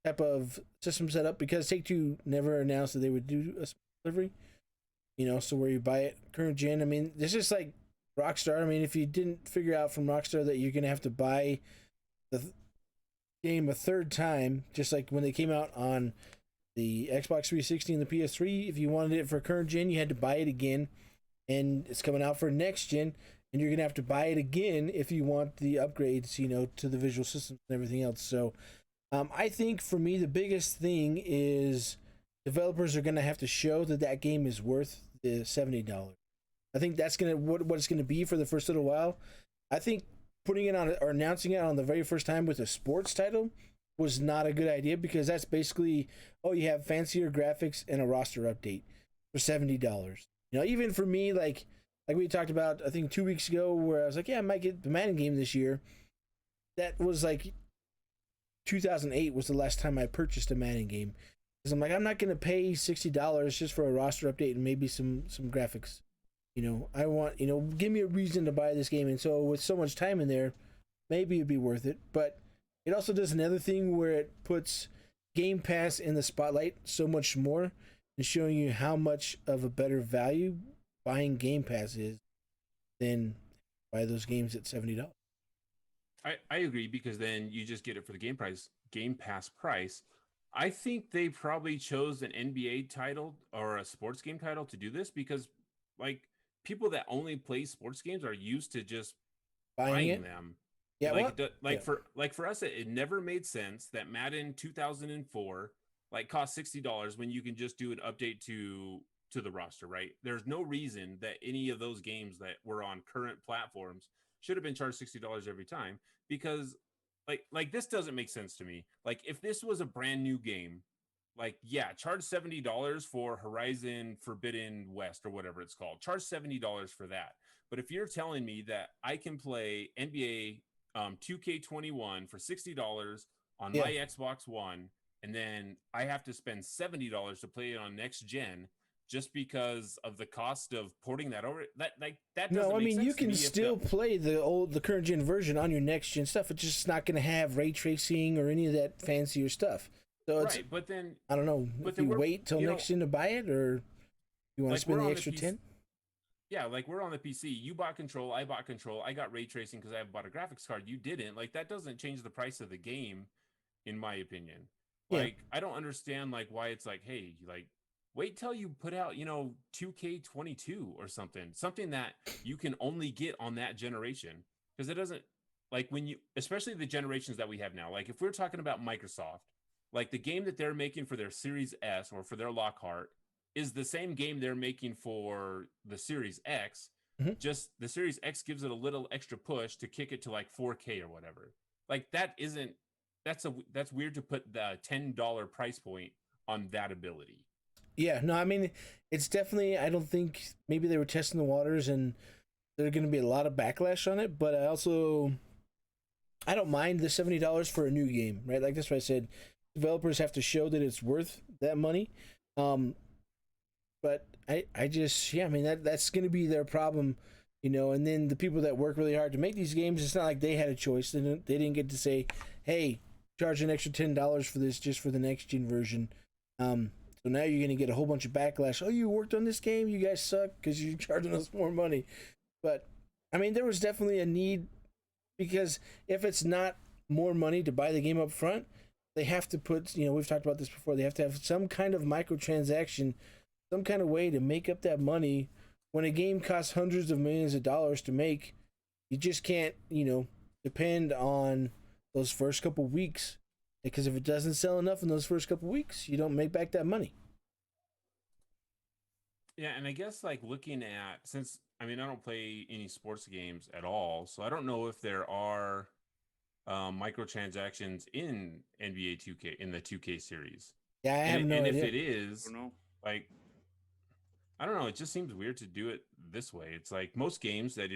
type of system set up, because Take-Two never announced that they would do a smart delivery. You know, so where you buy it current gen. I mean, this is like Rockstar. I mean, if you didn't figure out from Rockstar that you're going to have to buy the game a third time, just like when they came out on the Xbox 360 and the PS3. If you wanted it for current gen, you had to buy it again, and it's coming out for next gen, and you're gonna have to buy it again if you want the upgrades, to the visual systems and everything else. So, I think for me the biggest thing is developers are gonna have to show that game is worth the $70. I think that's what it's gonna be for the first little while. I think putting it on or announcing it on the very first time with a sports title was not a good idea, because that's basically, you have fancier graphics and a roster update for $70. Even for me, like we talked about, I think 2 weeks ago, where I was like, yeah, I might get the Madden game this year. That was like 2008 was the last time I purchased a Madden game, because I'm like, I'm not gonna pay $60 just for a roster update and maybe some graphics. I want, give me a reason to buy this game. And so with so much time in there, maybe it'd be worth it. But it also does another thing where it puts Game Pass in the spotlight so much more, and showing you how much of a better value buying Game Pass is than buy those games at $70. I agree, because then you just get it for the Game Pass price. I think they probably chose an NBA title or a sports game title to do this, because like people that only play sports games are used to just buying them. Yeah, for us, it never made sense that Madden 2004 cost $60 when you can just do an update to the roster, right? There's no reason that any of those games that were on current platforms should have been charged $60 every time, because like this doesn't make sense to me. Like, if this was a brand new game, charge $70 for Horizon Forbidden West or whatever it's called. Charge $70 for that. But if you're telling me that I can play NBA 2K21 for $60 on my Xbox One, and then I have to spend $70 to play it on next gen just because of the cost of porting that over, that doesn't No, I make mean, sense you to can me. still play the current gen version on your next gen stuff. It's just not going to have ray tracing or any of that fancier stuff. So it's, right, but then I don't know, but if then you we're- wait till you know- next gen to buy it, or you want to spend we're the on extra PC 10? Yeah, we're on the PC. You bought Control, I bought Control. I got ray tracing because I bought a graphics card. You didn't. That doesn't change the price of the game, in my opinion. Yeah. I don't understand why it's hey, wait till you put out 2K22 or something that you can only get on that generation, because it doesn't, when you, especially the generations that we have now. If we're talking about Microsoft, the game that they're making for their Series S or for their Lockhart is the same game they're making for the Series X. Mm-hmm. Just the Series X gives it a little extra push to kick it to 4K or whatever. That's weird to put the $10 price point on that ability. Yeah, no, I mean, it's definitely, I don't think, maybe they were testing the waters and there's going to be a lot of backlash on it, but I don't mind the $70 for a new game, right? That's what I said. Developers have to show that it's worth that money. But I just, I mean, that's going to be their problem, and then the people that work really hard to make these games, it's not like they had a choice. They didn't get to say, hey, charge an extra $10 for this just for the next gen version. So now you're going to get a whole bunch of backlash. Oh, you worked on this game? You guys suck because you're charging us more money. But, I mean, there was definitely a need, because if it's not more money to buy the game up front, they have to put, we've talked about this before, they have to have some kind of microtransaction, some kind of way to make up that money. When a game costs hundreds of millions of dollars to make, you just can't, depend on those first couple weeks. Because if it doesn't sell enough in those first couple weeks, you don't make back that money. Yeah, and I guess looking at, since I don't play any sports games at all, so I don't know if there are microtransactions in NBA 2K, in the 2K series. Yeah, I have no idea. And if it is, I don't know. I don't know, it just seems weird to do it this way. It's most games that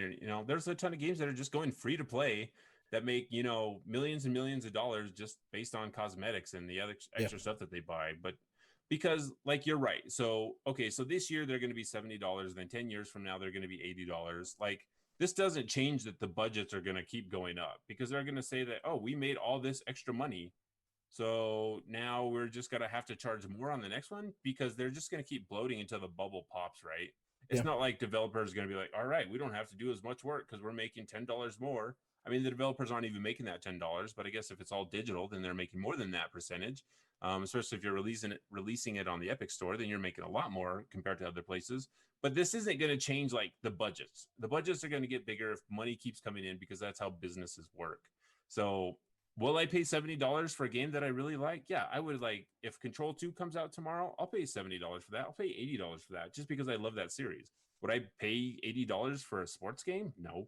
there's a ton of games that are just going free to play that make millions and millions of dollars just based on cosmetics and the other extra stuff that they buy. But because you're right, so okay, so this year they're going to be $70, then 10 years from now they're going to be $80. This doesn't change that the budgets are going to keep going up, because they're going to say that, oh, we made all this extra money, so now we're just going to have to charge more on the next one, because they're just going to keep bloating until the bubble pops, right? It's not like developers are going to be all right, we don't have to do as much work because we're making $10 more. I mean, the developers aren't even making that $10, but I guess if it's all digital, then they're making more than that percentage. Especially if you're releasing it on the Epic Store, then you're making a lot more compared to other places. But this isn't going to change like the budgets. The budgets are going to get bigger if money keeps coming in, because that's how businesses work. So will I pay $70 for a game that I really like? Yeah, I would. Like, if Control 2 comes out tomorrow, I'll pay $70 for that. I'll pay $80 for that, just because I love that series. Would I pay $80 for a sports game? No.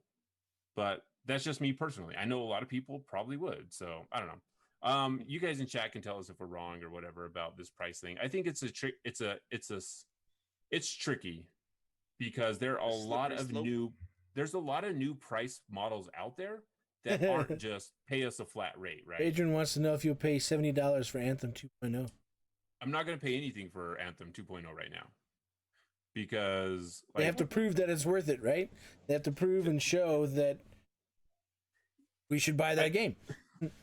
But that's just me personally. I know a lot of people probably would. So I don't know. You guys in chat can tell us if we're wrong or whatever about this price thing. I think it's a trick. It's tricky, because there are there's a lot of new price models out there that aren't just pay us a flat rate, right? Adrian wants to know if you'll pay $70 for Anthem 2.0. I'm not going to pay anything for Anthem 2.0 right now, because they have to prove that it's worth it, right? They have to prove and show that we should buy that game.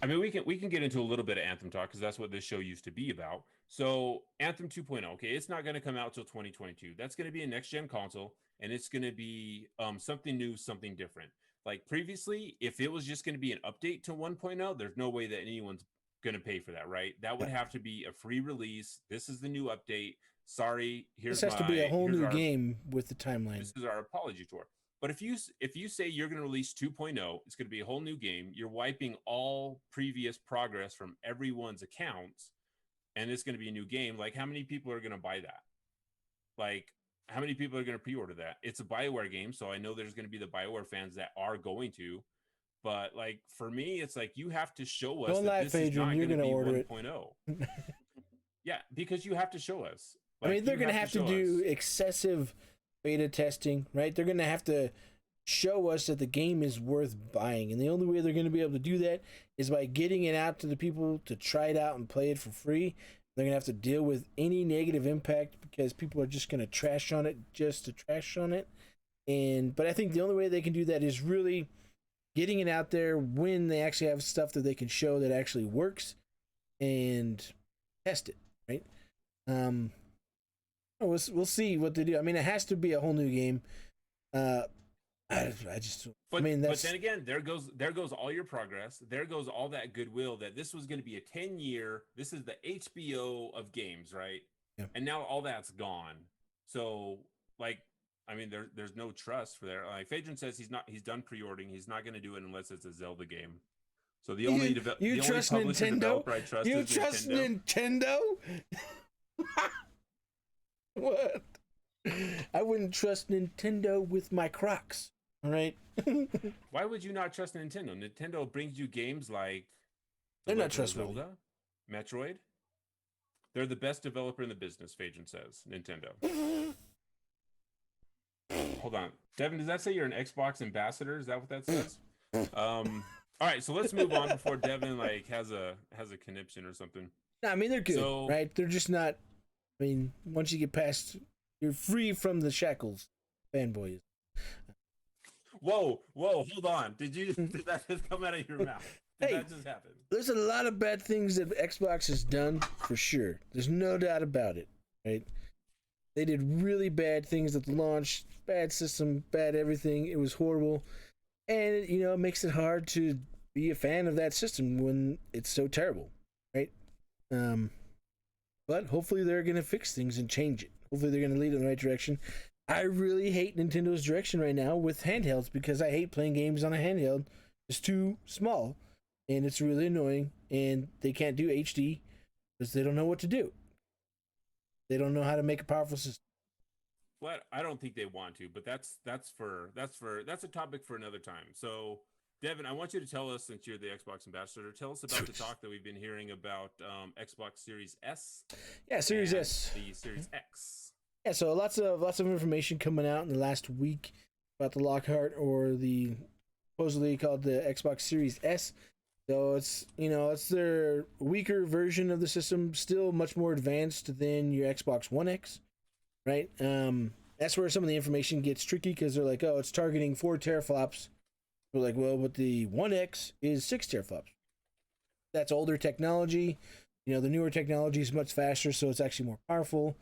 I mean, we can get into a little bit of Anthem talk, because that's what this show used to be about. So Anthem 2.0, okay, it's not going to come out till 2022. That's going to be a next-gen console, and it's going to be something new, something different. Like previously, if it was just going to be an update to 1.0, there's no way that anyone's going to pay for that, right? That would have to be a free release. This is the new update. Sorry, this has to be a whole new game with the timeline. This is our apology tour. But if you say you're going to release 2.0, it's going to be a whole new game. You're wiping all previous progress from everyone's accounts, and it's going to be a new game. Like, how many people are going to buy that? Like, how many people are going to pre-order that? It's a BioWare game, so I know there's going to be the BioWare fans that are going to. But like, for me, it's like, you have to show us that this is not going to be 1.0. Yeah, because you have to show us. Like, I mean, they're going to have to do excessive beta testing, right? They're going to have to show us that the game is worth buying. And the only way they're going to be able to do that is by getting it out to the people to try it out and play it for free. They're going to have to deal with any negative impact, because people are just going to trash on it just to trash on it. But I think the only way they can do that is really getting it out there when they actually have stuff that they can show that actually works, and test it, right? We'll see what they do. I mean, it has to be a whole new game. But then again, there goes all your progress. There goes all that goodwill that this was going to be a 10-year. This is the HBO of games, right? Yeah. And now all that's gone. So, like, I mean, there's no trust for there. Like Phaedron says, he's done pre-ordering. He's not going to do it unless it's a Zelda game. So the only trust Nintendo? I trust you is trust Nintendo. What? I wouldn't trust Nintendo with my Crocs. All right. Why would you not trust Nintendo? Nintendo brings you games like they're not trustworthy. Zelda, Metroid. They're the best developer in the business, Phaedron says. Nintendo. Hold on, Devin. Does that say you're an Xbox ambassador? Is that what that says? All right, so let's move on before Devin like has a conniption or something. No, I mean, they're good, right? They're just not. I mean, once you get past, you're free from the shackles, fanboys. Whoa, hold on. Did that just come out of your mouth? Did that just happen? There's a lot of bad things that Xbox has done, for sure. There's no doubt about it, right? They did really bad things at the launch, bad system, bad everything. It was horrible. And, it makes it hard to be a fan of that system when it's so terrible, right? But hopefully they're going to fix things and change it. Hopefully they're going to lead in the right direction. I really hate Nintendo's direction right now with handhelds, because I hate playing games on a handheld. It's too small, and it's really annoying, and they can't do HD because they don't know what to do. They don't know how to make a powerful system. Well, I don't think they want to, but that's a topic for another time. So, Devin, I want you to tell us, since you're the Xbox ambassador, tell us about the talk that we've been hearing about Xbox Series S. Yeah, Series S. The Series X. Yeah, so lots of information coming out in the last week about the Lockhart, or the supposedly called the Xbox Series S. So it's their weaker version of the system, still much more advanced than your Xbox One X, right? That's where some of the information gets tricky, because they're like, oh, it's targeting 4 teraflops. We're like, well, but the One X is 6 teraflops. That's older technology. The newer technology is much faster, so it's actually more powerful.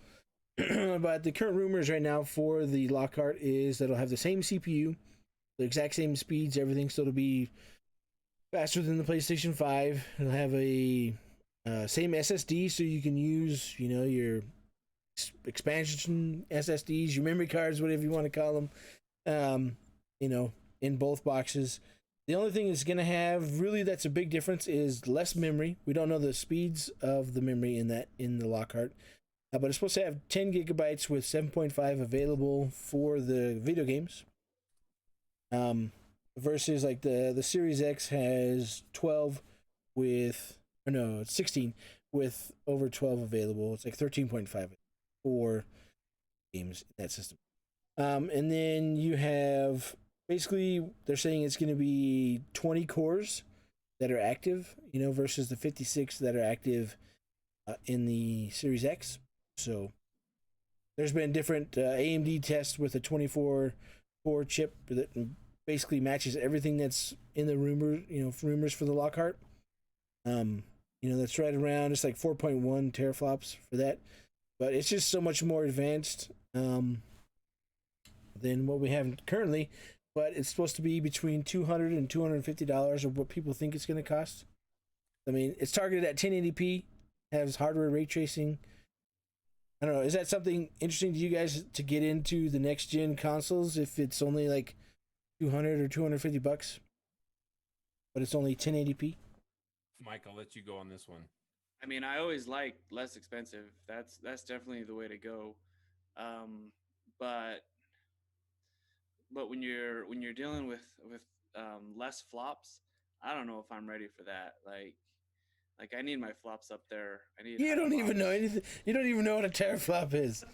But the current rumors right now for the Lockhart is that it'll have the same CPU, the exact same speeds, everything. So it'll be faster than the PlayStation 5. It'll have a Same SSD, so you can use, your expansion SSDs, your memory cards, whatever you want to call them, in both boxes. The only thing it's going to have, really, that's a big difference, is less memory. We don't know the speeds of the memory in the Lockhart, but it's supposed to have 10 gigabytes with 7.5 available for the video games. Versus like the Series X has 12 with, or no, it's 16 with over 12 available. It's like 13.5 for games in that system. And then you have, basically, they're saying it's going to be 20 cores that are active, versus the 56 that are active in the Series X. So there's been different AMD tests with a 24 core chip that basically matches everything that's in the rumors for the Lockhart. That's right around, it's like 4.1 teraflops for that, but it's just so much more advanced than what we have currently. But it's supposed to be between $200 and $250 of what people think it's going to cost. I mean, it's targeted at 1080p, has hardware ray tracing. I don't know, is that something interesting to you guys to get into the next gen consoles if it's only like $200 or $250, but it's only 1080p? Mike, I'll let you go on this one. I mean, I always like less expensive. That's definitely the way to go. But when you're dealing with less flops, I don't know if I'm ready for that. Like I need my flops up there. You don't even know anything. You don't even know what a teraflop is.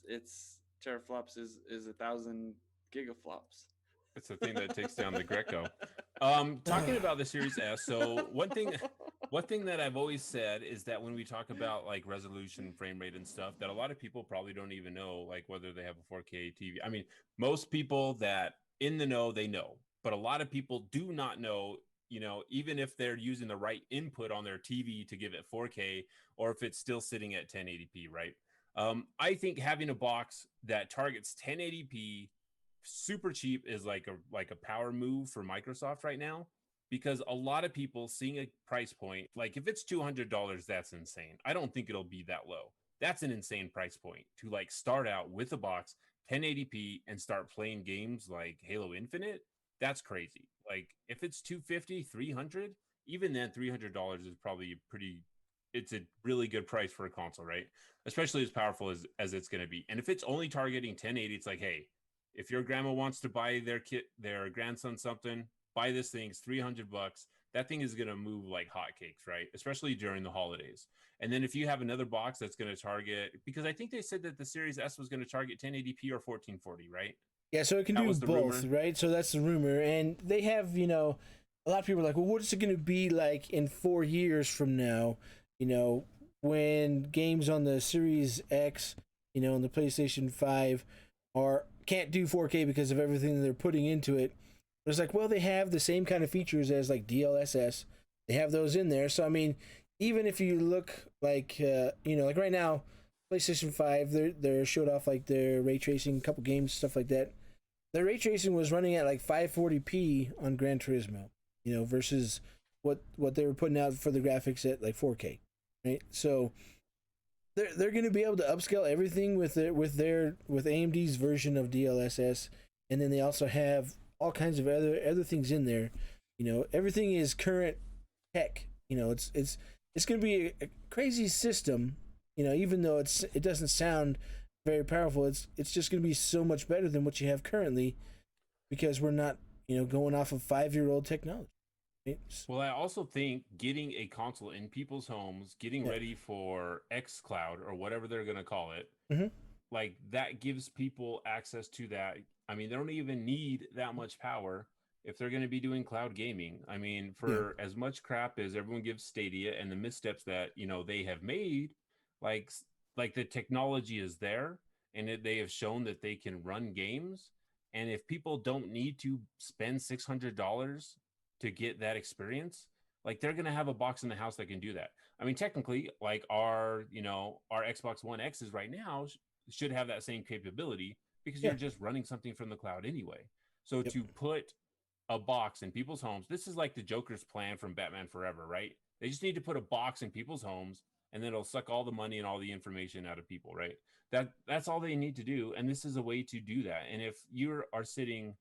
It's teraflops is 1,000 gigaflops. It's the thing that takes down the Greco. Talking about the Series S, so one thing that I've always said is that when we talk about like resolution, frame rate, and stuff, that a lot of people probably don't even know like whether they have a 4K TV. I mean, most people that in the know, they know, but a lot of people do not know. Even if they're using the right input on their TV to give it 4K, or if it's still sitting at 1080p, right? I think having a box that targets 1080p super cheap is like a power move for Microsoft right now, because a lot of people seeing a price point, like if it's $200, that's insane. I don't think it'll be that low. That's an insane price point to like start out with a box 1080p and start playing games like Halo Infinite. That's crazy. Like if it's $250, $300, even then $300 is probably it's a really good price for a console, right? Especially as powerful as it's going to be. And if it's only targeting 1080, it's like, hey, if your grandma wants to buy their grandson something, buy this thing. It's $300. That thing is going to move like hotcakes, right? Especially during the holidays. And then if you have another box that's going to target, because I think they said that the Series S was going to target 1080p or 1440, right? Yeah, so it can do both, rumor. Right? So that's the rumor. And they have, a lot of people are like, well, what is it going to be like in 4 years from now? When games on the Series X, on the PlayStation 5 can't do 4K because of everything that they're putting into it. But it's like, well, they have the same kind of features as like DLSS. They have those in there. So, I mean, even if you look like, like right now, PlayStation 5, they're showed off like their ray tracing, a couple games, stuff like that. Their ray tracing was running at like 540p on Gran Turismo, versus what they were putting out for the graphics at like 4K, right? So they're going to be able to upscale everything with AMD's version of DLSS, and then they also have all kinds of other things in there. Everything is current tech. It's going to be a crazy system. Even though it doesn't sound very powerful, it's just going to be so much better than what you have currently, because we're not going off of 5-year-old technology. Right? Well, I also think getting a console in people's homes, getting ready for xCloud or whatever they're going to call it, like that gives people access to that. I mean, they don't even need that much power if they're going to be doing cloud gaming. I mean, for as much crap as everyone gives Stadia and the missteps that they have made, like the technology is there, and they have shown that they can run games. And if people don't need to spend $600 to get that experience, like they're going to have a box in the house that can do that. I mean, technically, like our Xbox One X's right now should have that same capability, because you're just running something from the cloud anyway. So to put a box in people's homes, this is like the Joker's plan from Batman Forever, right? They just need to put a box in people's homes, and then it'll suck all the money and all the information out of people, right? That's all they need to do, and this is a way to do that. And if you are sitting,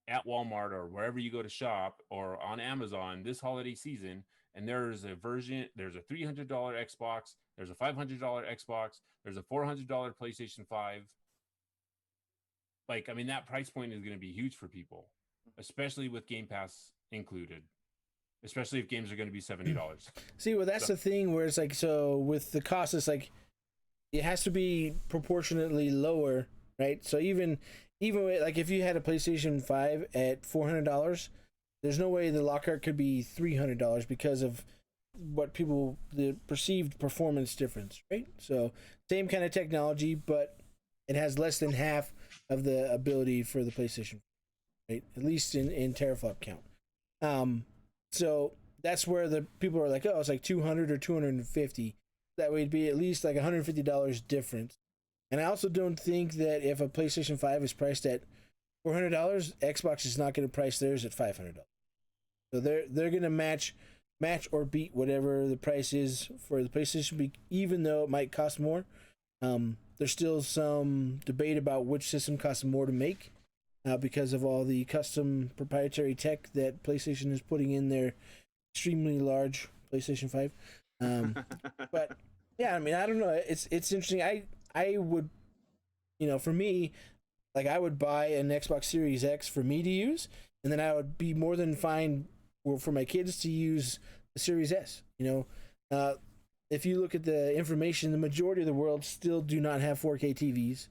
at Walmart or wherever you go to shop or on Amazon this holiday season, and there's a $300 Xbox, there's a $500 Xbox, there's a $400 PlayStation 5. Like, I mean, that price point is going to be huge for people, especially with Game Pass included, especially if games are going to be $70. See, well, that's the thing where it's like, so with the cost, it's like, it has to be proportionately lower, right? So even with, like, if you had a PlayStation 5 at $400, there's no way the Lockhart could be $300 because of the perceived performance difference, right? So same kind of technology, but it has less than half of the ability for the PlayStation, right? At least in teraflop count. So that's where the people are like, oh, it's like 200 or 250. That would be at least like $150 difference. And I also don't think that if a PlayStation 5 is priced at $400, Xbox is not going to price theirs at $500. So they're going to match or beat whatever the price is for the PlayStation, even though it might cost more. There's still some debate about which system costs more to make because of all the custom proprietary tech that PlayStation is putting in their extremely large PlayStation 5. But yeah, I mean, I don't know. It's interesting. I would, for me, like, I would buy an Xbox Series X for me to use, and then I would be more than fine for my kids to use the Series S. If you look at the information, the majority of the world still do not have 4K TVs,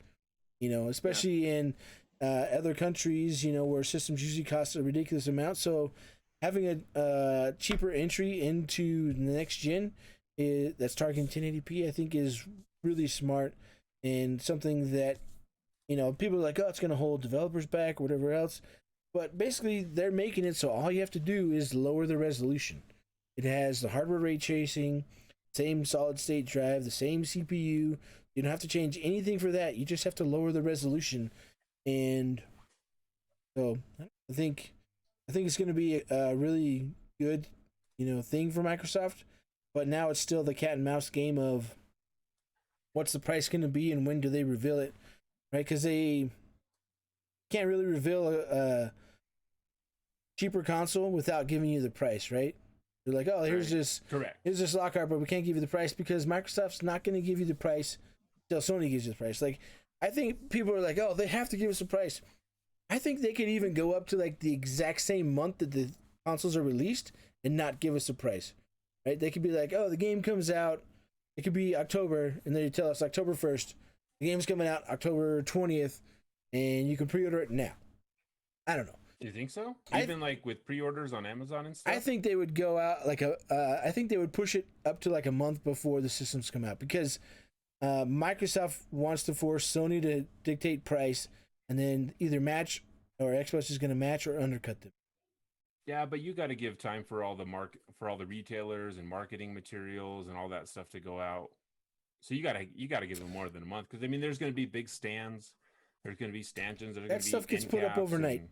especially in other countries, where systems usually cost a ridiculous amount. So having a cheaper entry into the next gen that's targeting 1080p, I think is really smart, and something that, people are like, oh, it's going to hold developers back or whatever else. But basically, they're making it so all you have to do is lower the resolution. It has the hardware ray tracing, same solid state drive, the same CPU. You don't have to change anything for that. You just have to lower the resolution. And so I think it's going to be a really good, thing for Microsoft. But now it's still the cat and mouse game of what's the price going to be and when do they reveal it, right? Because they can't really reveal a cheaper console without giving you the price, right? They're like, oh, here's this Lockhart, but we can't give you the price because Microsoft's not going to give you the price until Sony gives you the price. Like, I think people are like, oh, they have to give us a price. I think they could even go up to like the exact same month that the consoles are released and not give us a price, right? They could be like, oh, the game comes out, it could be October, and then you tell us October 1st, the game's coming out October 20th, and you can pre-order it now. I don't know. You think so? Even like with pre-orders on Amazon and stuff? I think they would go out like I think they would push it up to like a month before the systems come out, because Microsoft wants to force Sony to dictate price and then either match, or Xbox is going to match or undercut them. Yeah, but you got to give time for all the retailers and marketing materials and all that stuff to go out. So you got to give them more than a month, because I mean, there's going to be big stands. There's going to be stanchions that are going to be. That stuff gets put up overnight.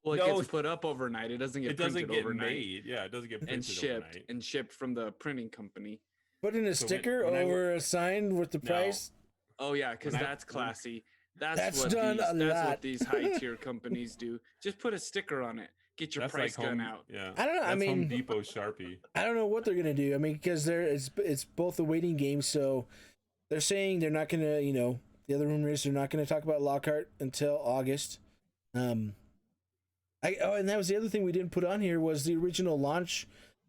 Well, it gets put up overnight. It doesn't get printed overnight. Made. Yeah, it doesn't get printed overnight. And shipped from the printing company. Put in a sticker over a sign with the price. Oh yeah, because that's classy. That's what these high tier companies do. Just put a sticker on it. Get your price gun out. Yeah, I don't know. I mean, Home Depot Sharpie. I don't know what they're gonna do. I mean, because it's both a waiting game. So they're saying they're not gonna, the other rumor is they're not gonna talk about Lockhart until August. And that was the other thing we didn't put on here was the original launch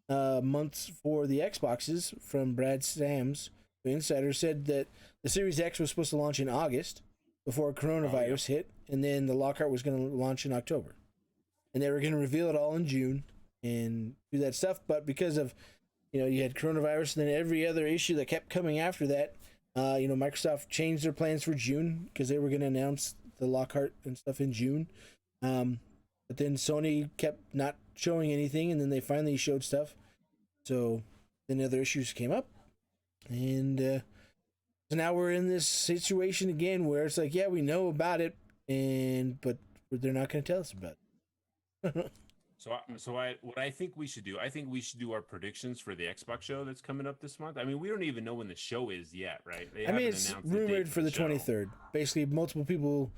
months for the Xboxes from Brad Sams. The insider said that the Series X was supposed to launch in August before coronavirus hit, and then the Lockhart was going to launch in October. And they were going to reveal it all in June and do that stuff, but because of, you had coronavirus and then every other issue that kept coming after that, Microsoft changed their plans for June because they were going to announce the Lockhart and stuff in June. But then Sony kept not showing anything, and then they finally showed stuff. So then other issues came up, and so now we're in this situation again where it's like, yeah, we know about it, but they're not going to tell us about it. What I think we should do, I think we should do our predictions for the Xbox show that's coming up this month. I mean, we don't even know when the show is yet, right? I mean, it's rumored for the 23rd. Basically, multiple people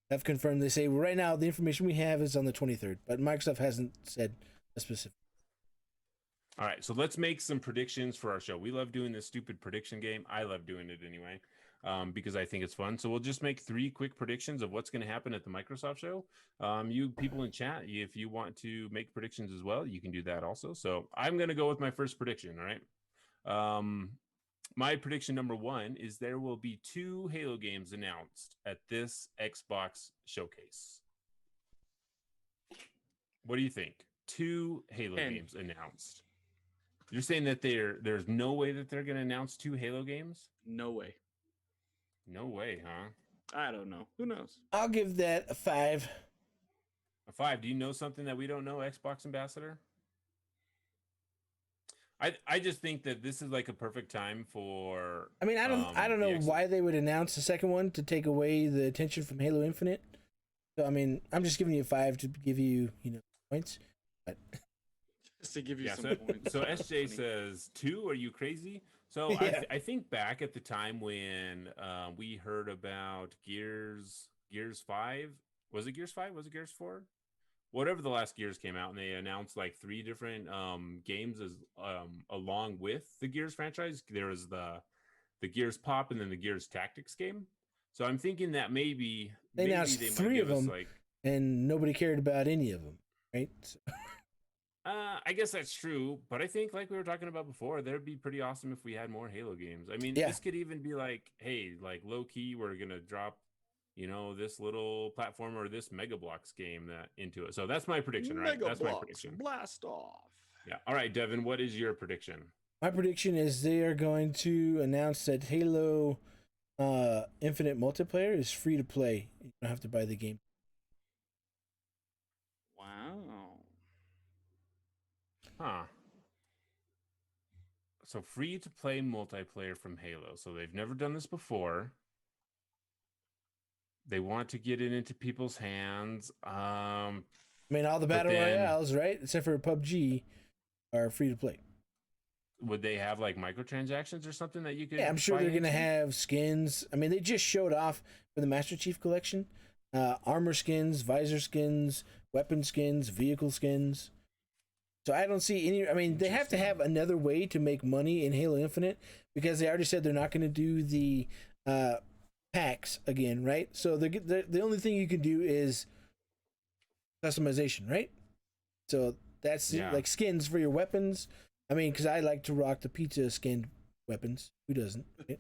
have confirmed. They say, well, right now, the information we have is on the 23rd, but Microsoft hasn't said a specific. All right, so let's make some predictions for our show. We love doing this stupid prediction game. I love doing it anyway, because I think it's fun. So we'll just make 3 quick predictions of what's going to happen at the Microsoft show. You people in chat, if you want to make predictions as well, you can do that also. So I'm going to go with my first prediction, all right? My prediction number 1 is there will be 2 Halo games announced at this Xbox showcase. What do you think? 2 Halo games announced. You're saying that there's no way that they're going to announce 2 Halo games? No way. No way, huh? I don't know. Who knows? I'll give that a 5. A 5. Do you know something that we don't know, Xbox Ambassador? I just think that this is like a perfect time for. I mean, I don't know why they would announce the second one to take away the attention from Halo Infinite. So I mean, I'm just giving you a 5 to give you points. But just to give you some points. So SJ says 2. Are you crazy? So yeah. I think back at the time when we heard about Gears 5. Was it Gears 5? Was it Gears 4? Whatever the last Gears came out, and they announced like 3 different games as along with the Gears franchise. There was the Gears Pop and then the Gears Tactics game. So I'm thinking that maybe they announced 3 of them, and nobody cared about any of them, right? So. I guess that's true, but I think, like we were talking about before, that'd be pretty awesome if we had more Halo games. I mean, this could even be like, hey, like low key, we're gonna drop, this little platform or this Megablocks game into it. So that's my prediction, right? That's my prediction. Blast off. Yeah. All right, Devin, what is your prediction? My prediction is they are going to announce that Halo Infinite multiplayer is free to play. You don't have to buy the game. Wow. Huh. So free to play multiplayer from Halo. So they've never done this before. They want to get it into people's hands. I mean, all the battle royales, right, except for PUBG, are free to play. Would they have like microtransactions or something that you could? Yeah, I'm sure they're going to have skins. I mean, they just showed off for the Master Chief Collection, armor skins, visor skins, weapon skins, vehicle skins. So I don't see any. I mean, they have to have another way to make money in Halo Infinite because they already said they're not going to do the packs again, right? So the only thing you can do is customization, right? So that's like skins for your weapons. I mean, because I like to rock the pizza skinned weapons. Who doesn't? Right?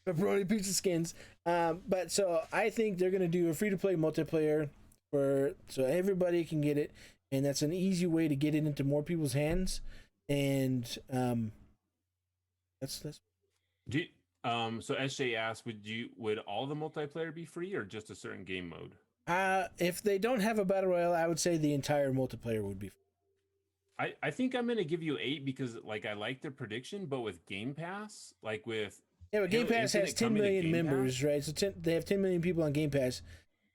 Pepperoni pizza skins. But so I think they're going to do a free to play multiplayer so everybody can get it. And that's an easy way to get it into more people's hands, and that's. So SJ asked, would all the multiplayer be free or just a certain game mode? If they don't have a battle royale, I would say the entire multiplayer would be free. I think I'm gonna give you 8 because I like their prediction, but with Game Pass, but Game Pass has 10 million members, right? So they have 10 million people on Game Pass.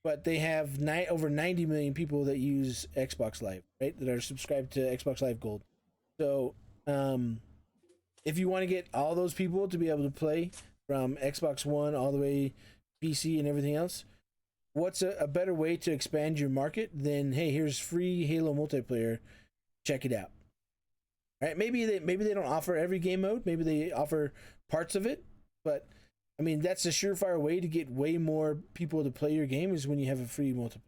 But they have over 90 million people that use Xbox Live, right? That are subscribed to Xbox Live Gold. So, if you want to get all those people to be able to play from Xbox One all the way PC and everything else, what's a better way to expand your market than, hey, here's free Halo multiplayer, check it out. Right? Maybe they don't offer every game mode. Maybe they offer parts of it, but. I mean, that's a surefire way to get way more people to play your game is when you have a free multiplayer.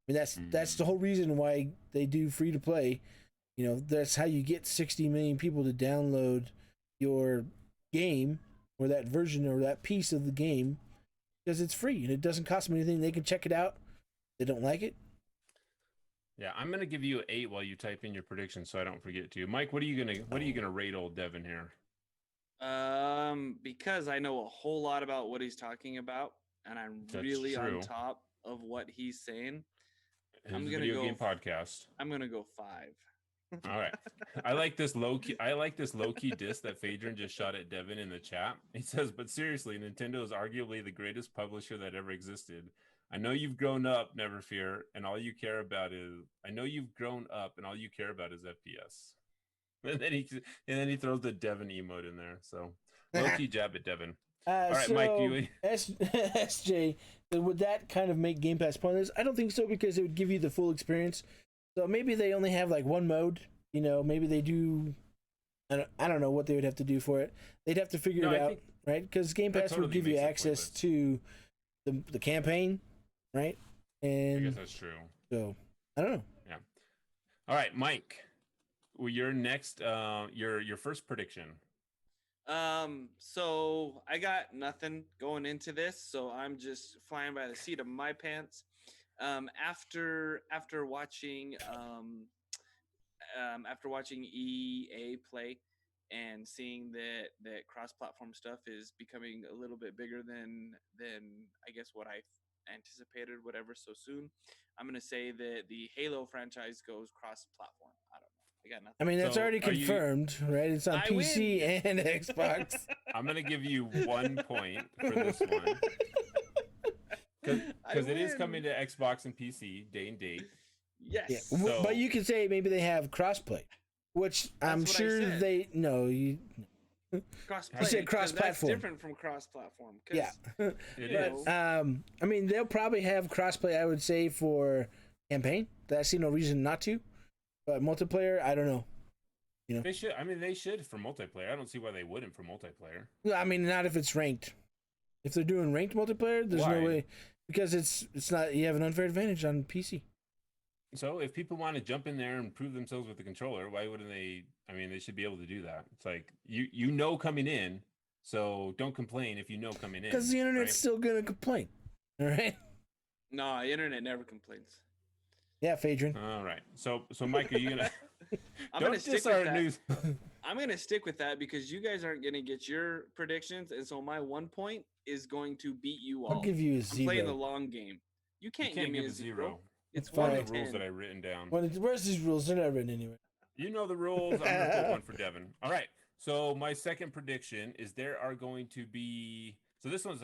I mean, that's the whole reason why they do free to play. That's how you get 60 million people to download your game or that version or that piece of the game because it's free and it doesn't cost them anything. They can check it out. If they don't like it. Yeah, I'm gonna give you an 8 while you type in your prediction so I don't forget to. Mike, what are you gonna rate old Devin here? Because I know a whole lot about what he's talking about, and I'm really on top of what he's saying. I'm gonna video game podcast. I'm gonna go 5. All right. I like this low key diss that Phaedron just shot at Devin in the chat. He says, "But seriously, Nintendo is arguably the greatest publisher that ever existed. I know you've grown up, never fear, and all you care about is. I know you've grown up, and all you care about is FPS. And then he throws the Devin emote in there. So low key jab at Devin. All right, so Mike. You SJ, would that kind of make Game Pass pointless? I don't think so, because it would give you the full experience. So maybe they only have like one mode. You know, maybe they do. I don't know what they would have to do for it. They'd have to figure it out, right? Because Game Pass would give you access to the campaign, right? And I guess that's true. So I don't know. Yeah. All right, Mike. Well, your next, your first prediction. So I got nothing going into this, so I'm just flying by the seat of my pants. After watching EA play and seeing that cross-platform stuff is becoming a little bit bigger than I guess what I anticipated, whatever, so soon, I'm gonna say that the Halo franchise goes cross-platform. I don't know. I got nothing. I mean, that's already confirmed, right? It's on PC and Xbox. I'm gonna give you 1 point for this one because it is coming to Xbox and PC day and date. Yes, yeah. So, but you could say maybe they have crossplay, which I'm sure they you crossplay. You said cross-platform. That's different from cross-platform. Yeah, it is. I mean, they'll probably have crossplay. I would say for campaign. I see no reason not to. But multiplayer, I don't know. You know, they should. I mean, they should for multiplayer. I don't see why they wouldn't for multiplayer. I mean, not if it's ranked. If they're doing ranked multiplayer, there's no way, because it's not. You have an unfair advantage on PC. So if people want to jump in there and prove themselves with the controller, why wouldn't they? I mean, they should be able to do that. It's like you know coming in, so don't complain if you know coming in. Because the internet's still gonna complain. All right. No, the internet never complains. Yeah, Phaedron. All right. So Mike, are you gonna? I'm gonna stick with that. I'm gonna stick with that because you guys aren't gonna get your predictions, and so my 1 point is going to beat you all. I'll give you a 0. I'm playing the long game. You can't give me a 0. It's one one of the rules that I've written down. Where's these rules? They're not written anyway. You know the rules. I'm gonna put one for Devin. All right. So my second prediction is there are going to be. So this one's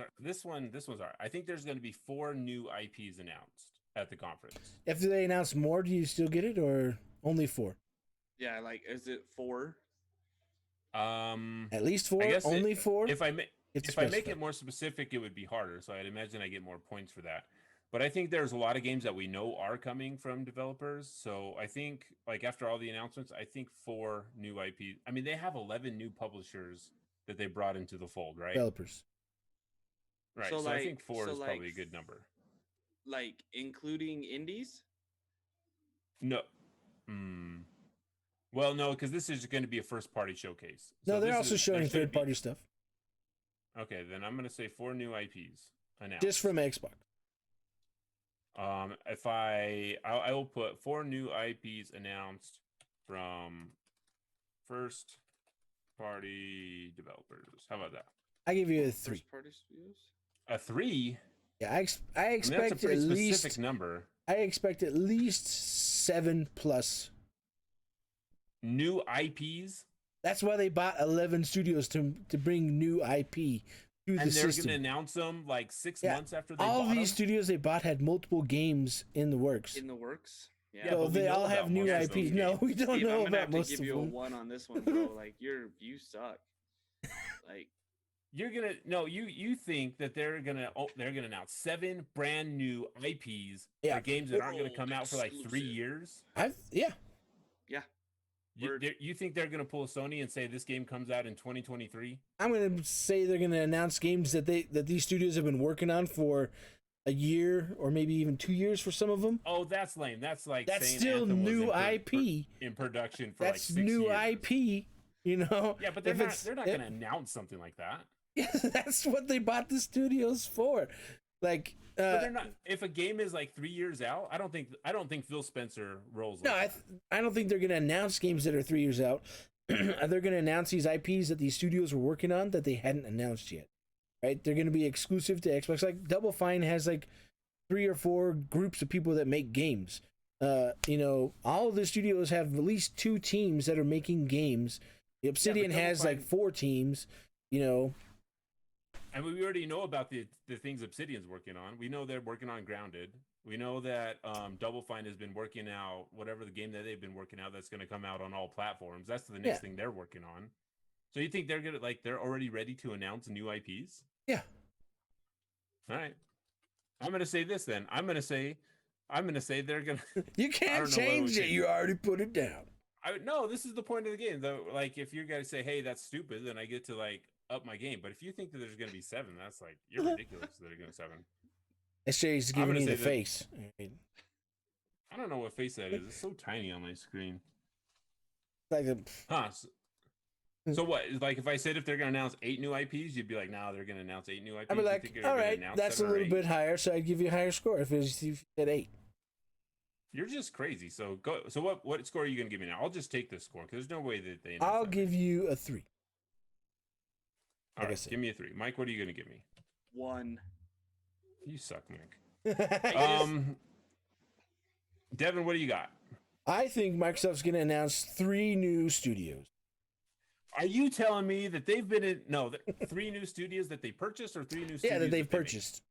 I think there's going to be 4 new IPs announced at the conference. If they announce more, do you still get it, or only 4? Yeah, like, is it 4? At least 4. Only 4. If I make it more specific, it would be harder. So I'd imagine I get more points for that. But I think there's a lot of games that we know are coming from developers. So I think, like, after all the announcements, I think 4 new IPs. I mean, they have 11 new publishers that they brought into the fold, right? Developers. Right. So I think 4 is probably a good number. Like, including indies? No. Well, no, because this is going to be a first-party showcase. No, they're also showing third-party stuff. Okay, then I'm going to say 4 new IPs announced. Just from Xbox. If I will put 4 new IPs announced from first-party developers. How about that? I give you a 3. First-party studios? A 3? Yeah, I expect that's a pretty specific number. I expect at least 7 plus new IPs. That's why they bought 11 studios to bring new IP to the system. And they're going to announce them like 6 months after they all bought of these them? Studios they bought had multiple games in the works. Yeah. So they all have new IPs. No, we don't Steve, know I'm gonna about most have of to give you a them. 1 on this one, bro. Like, you suck. Like, You're gonna you think that they're gonna announce 7 brand new IPs for games that aren't gonna come out for like 3 years? Yeah. You think they're gonna pull a Sony and say this game comes out in 2023? I'm gonna say they're gonna announce games that these studios have been working on for a year or maybe even 2 years for some of them. Oh, that's lame. That's like that's saying still Anthem new was IP in production for that's like 6 new years. IP. You know. Yeah, but they're not gonna announce something like that. Yeah, that's what they bought the studios for. Like, but they're not. If a game is like 3 years out, I don't think Phil Spencer rolls. No, like I don't think they're going to announce games that are 3 years out. They're going to announce these IPs that these studios were working on that they hadn't announced yet. Right? They're going to be exclusive to Xbox. Like Double Fine has like 3 or 4 groups of people that make games. You know, all of the studios have at least 2 teams that are making games. Obsidian has like 4 teams. You know. I mean, we already know about the things Obsidian's working on. We know they're working on Grounded. We know that Double Fine has been working out whatever the game that they've been working out that's going to come out on all platforms. That's the next thing they're working on. So you think they're gonna they're already ready to announce new IPs? Yeah. All right. I'm gonna say this then. I'm gonna say they're gonna. You can't change it. You already put it down. No, this is the point of the game. Though, like, if you guys say, "Hey, that's stupid," then I get to up my game. But if you think that there's gonna be 7, that's you're ridiculous. That they're gonna 7. SJ's giving me the face. I don't know what face that is. It's so tiny on my screen. Like So what? Like, if I said if they're gonna announce 8 new IPs, you'd be like, "No, they're gonna announce 8 new IPs." I'd be like, "All right, that's a little bit higher, so I'd give you a higher score if you said 8." You're just crazy. So go. So what score are you gonna give me now? I'll just take this score because there's no way that they. I'll give you a 3. All right, give me a 3. Mike, what are you gonna give me? 1. You suck, Mike. Devin, what do you got? I think Microsoft's gonna announce 3 new studios. Are you telling me that they've been in 3 new studios that they purchased or 3 new studios? Yeah, that they've purchased.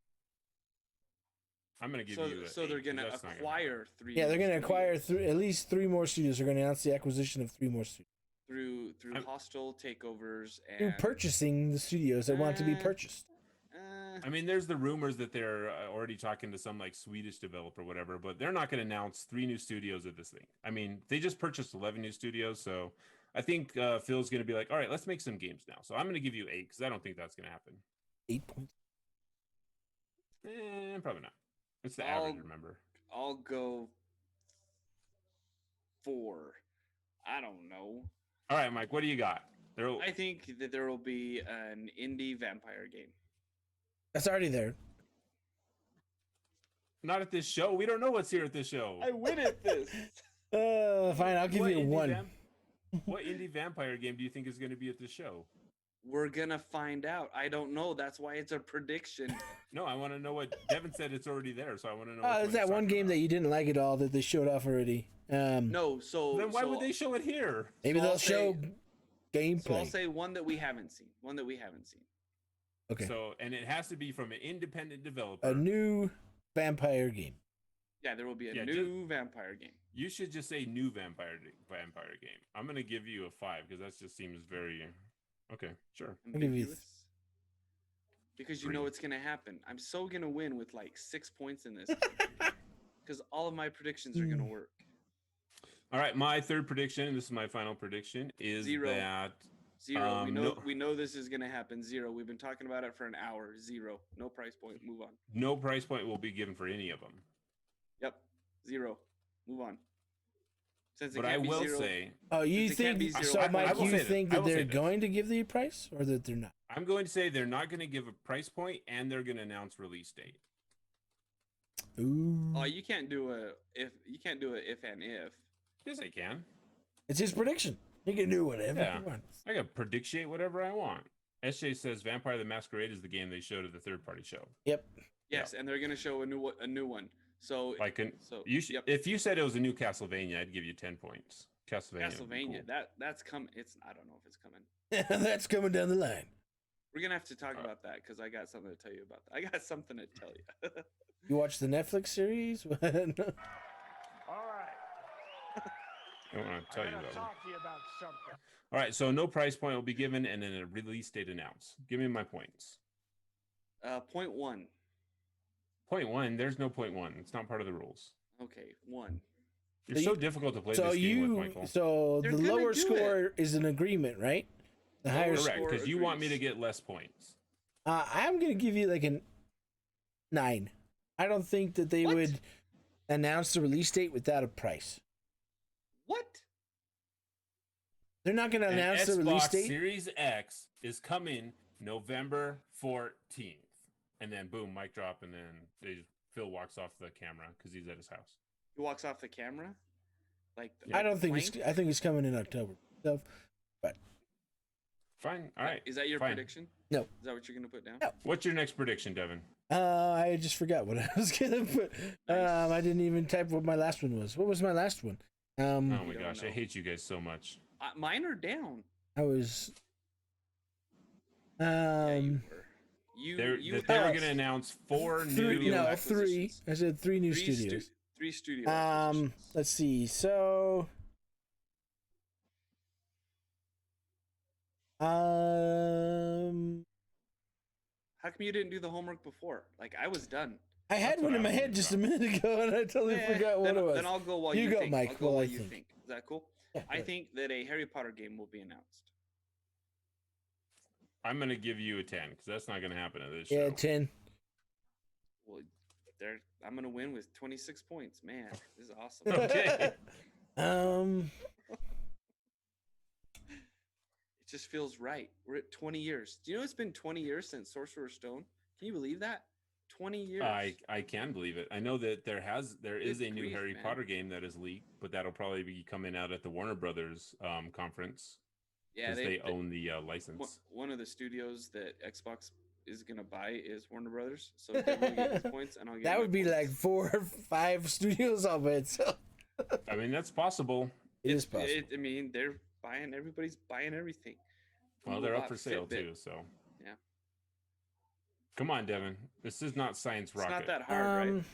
I'm gonna give you. So they're gonna acquire 3. Yeah, they're gonna acquire at least 3 more studios. They're gonna announce the acquisition of 3 more studios through hostile takeovers and through purchasing the studios that want to be purchased. I mean, there's the rumors that they're already talking to some Swedish developer or whatever, but they're not going to announce 3 new studios of this thing. I mean, they just purchased 11 new studios, so I think Phil's going to be like, all right, let's make some games now. So I'm going to give you 8 because I don't think that's going to happen. 8 points? Probably not. It's the average, remember. I'll go 4. I don't know. All right, Mike, what do you got? I think that there will be an indie vampire game. That's already there. Not at this show. We don't know what's here at this show. I win at this. Fine, I'll give you a 1. What indie vampire game do you think is going to be at this show? We're going to find out. I don't know. That's why it's a prediction. No, I want to know what Devin said. It's already there, so I want to know. There's that one game that you didn't like at all that they showed off already. No, so then why would they show it here? Maybe they'll show gameplay. So I'll say one that we haven't seen. Okay. So, and it has to be from an independent developer. A new vampire game. Yeah, there will be a new vampire game. You should just say new vampire game. I'm going to give you a 5 because that just seems very... Okay, sure. I'll give you because you know it's going to happen. I'm so going to win with 6 points in this. Because all of my predictions are going to work. All right, my third prediction, and this is my final prediction, is 0. that... 0. We know this is going to happen. 0. We've been talking about it for an hour. 0. No price point. Move on. No price point will be given for any of them. Yep. 0. Move on. Since but I will say... Oh, you think... So, Mike, you think that they're going to give the price or that they're not? I'm going to say they're not going to give a price point and they're going to announce release date. Ooh. Oh, you can't do a if and if. Yes, I can. It's his prediction. He can do whatever he wants. I can predictate whatever I want. SJ says Vampire the Masquerade is the game they showed at the third-party show. Yep. Yes, and they're going to show a new one. So if you said it was a new Castlevania, I'd give you 10 points. Castlevania, cool. That's coming. I don't know if it's coming. That's coming down the line. We're gonna have to talk about that because I got something to tell you about that. I got something to tell you. You watch the Netflix series? All right. I want to tell you though. Talk to you about something. All right, so no price point will be given, and then a release date announced. Give me my points. 0.1. 0.1. There's no 0.1. It's not part of the rules. Okay, 1. You're so difficult to play this game with, Michael. So the lower score is an agreement, right? The higher score. Correct, because you want me to get less points. I'm going to give you like a 9. I don't think that they would announce the release date without a price. What? They're not going to announce the release date? Series X is coming November 14th. And then boom, mic drop, and then Phil walks off the camera because he's at his house. He walks off the camera? I don't think I think it's coming in October. So, but fine. All right. Is that your prediction? No. Is that what you're going to put down? No. What's your next prediction, Devin? I just forgot what I was going to put. Nice. I didn't even type what my last one was. What was my last one? Oh my gosh, I hate you guys so much. Mine are down. I was Yeah, They were going to announce 4 new. No, 3. I said 3 new studios. 3 studio acquisitions. Let's see. So, How come you didn't do the homework before? Like, I was done. I had one in my head just a minute ago, and I totally forgot what it was. Then I'll go while you go, think. Mike. I'll go while you think. Is that cool? Yeah, I think that a Harry Potter game will be announced. I'm going to give you a 10 because that's not going to happen at this show. Yeah, 10. Well, I'm going to win with 26 points. Man, this is awesome. Okay. It just feels right. We're at 20 years. Do you know it's been 20 years since Sorcerer's Stone? Can you believe that? 20 years. I can believe it. I know that there is a new Harry man. Potter game that is leaked, but that'll probably be coming out at the Warner Brothers conference. Yeah, they own the license. One of the studios that Xbox is gonna buy is Warner Brothers, so Kevin will get his points, and I'll get. That would be points. like 4 or 5 studios all by itself. I mean, that's possible. It is possible. I mean, they're buying. Everybody's buying everything. Well, they're up for sale too, so. Yeah. Come on, Devin. This is not science rocket. It's not that hard, right?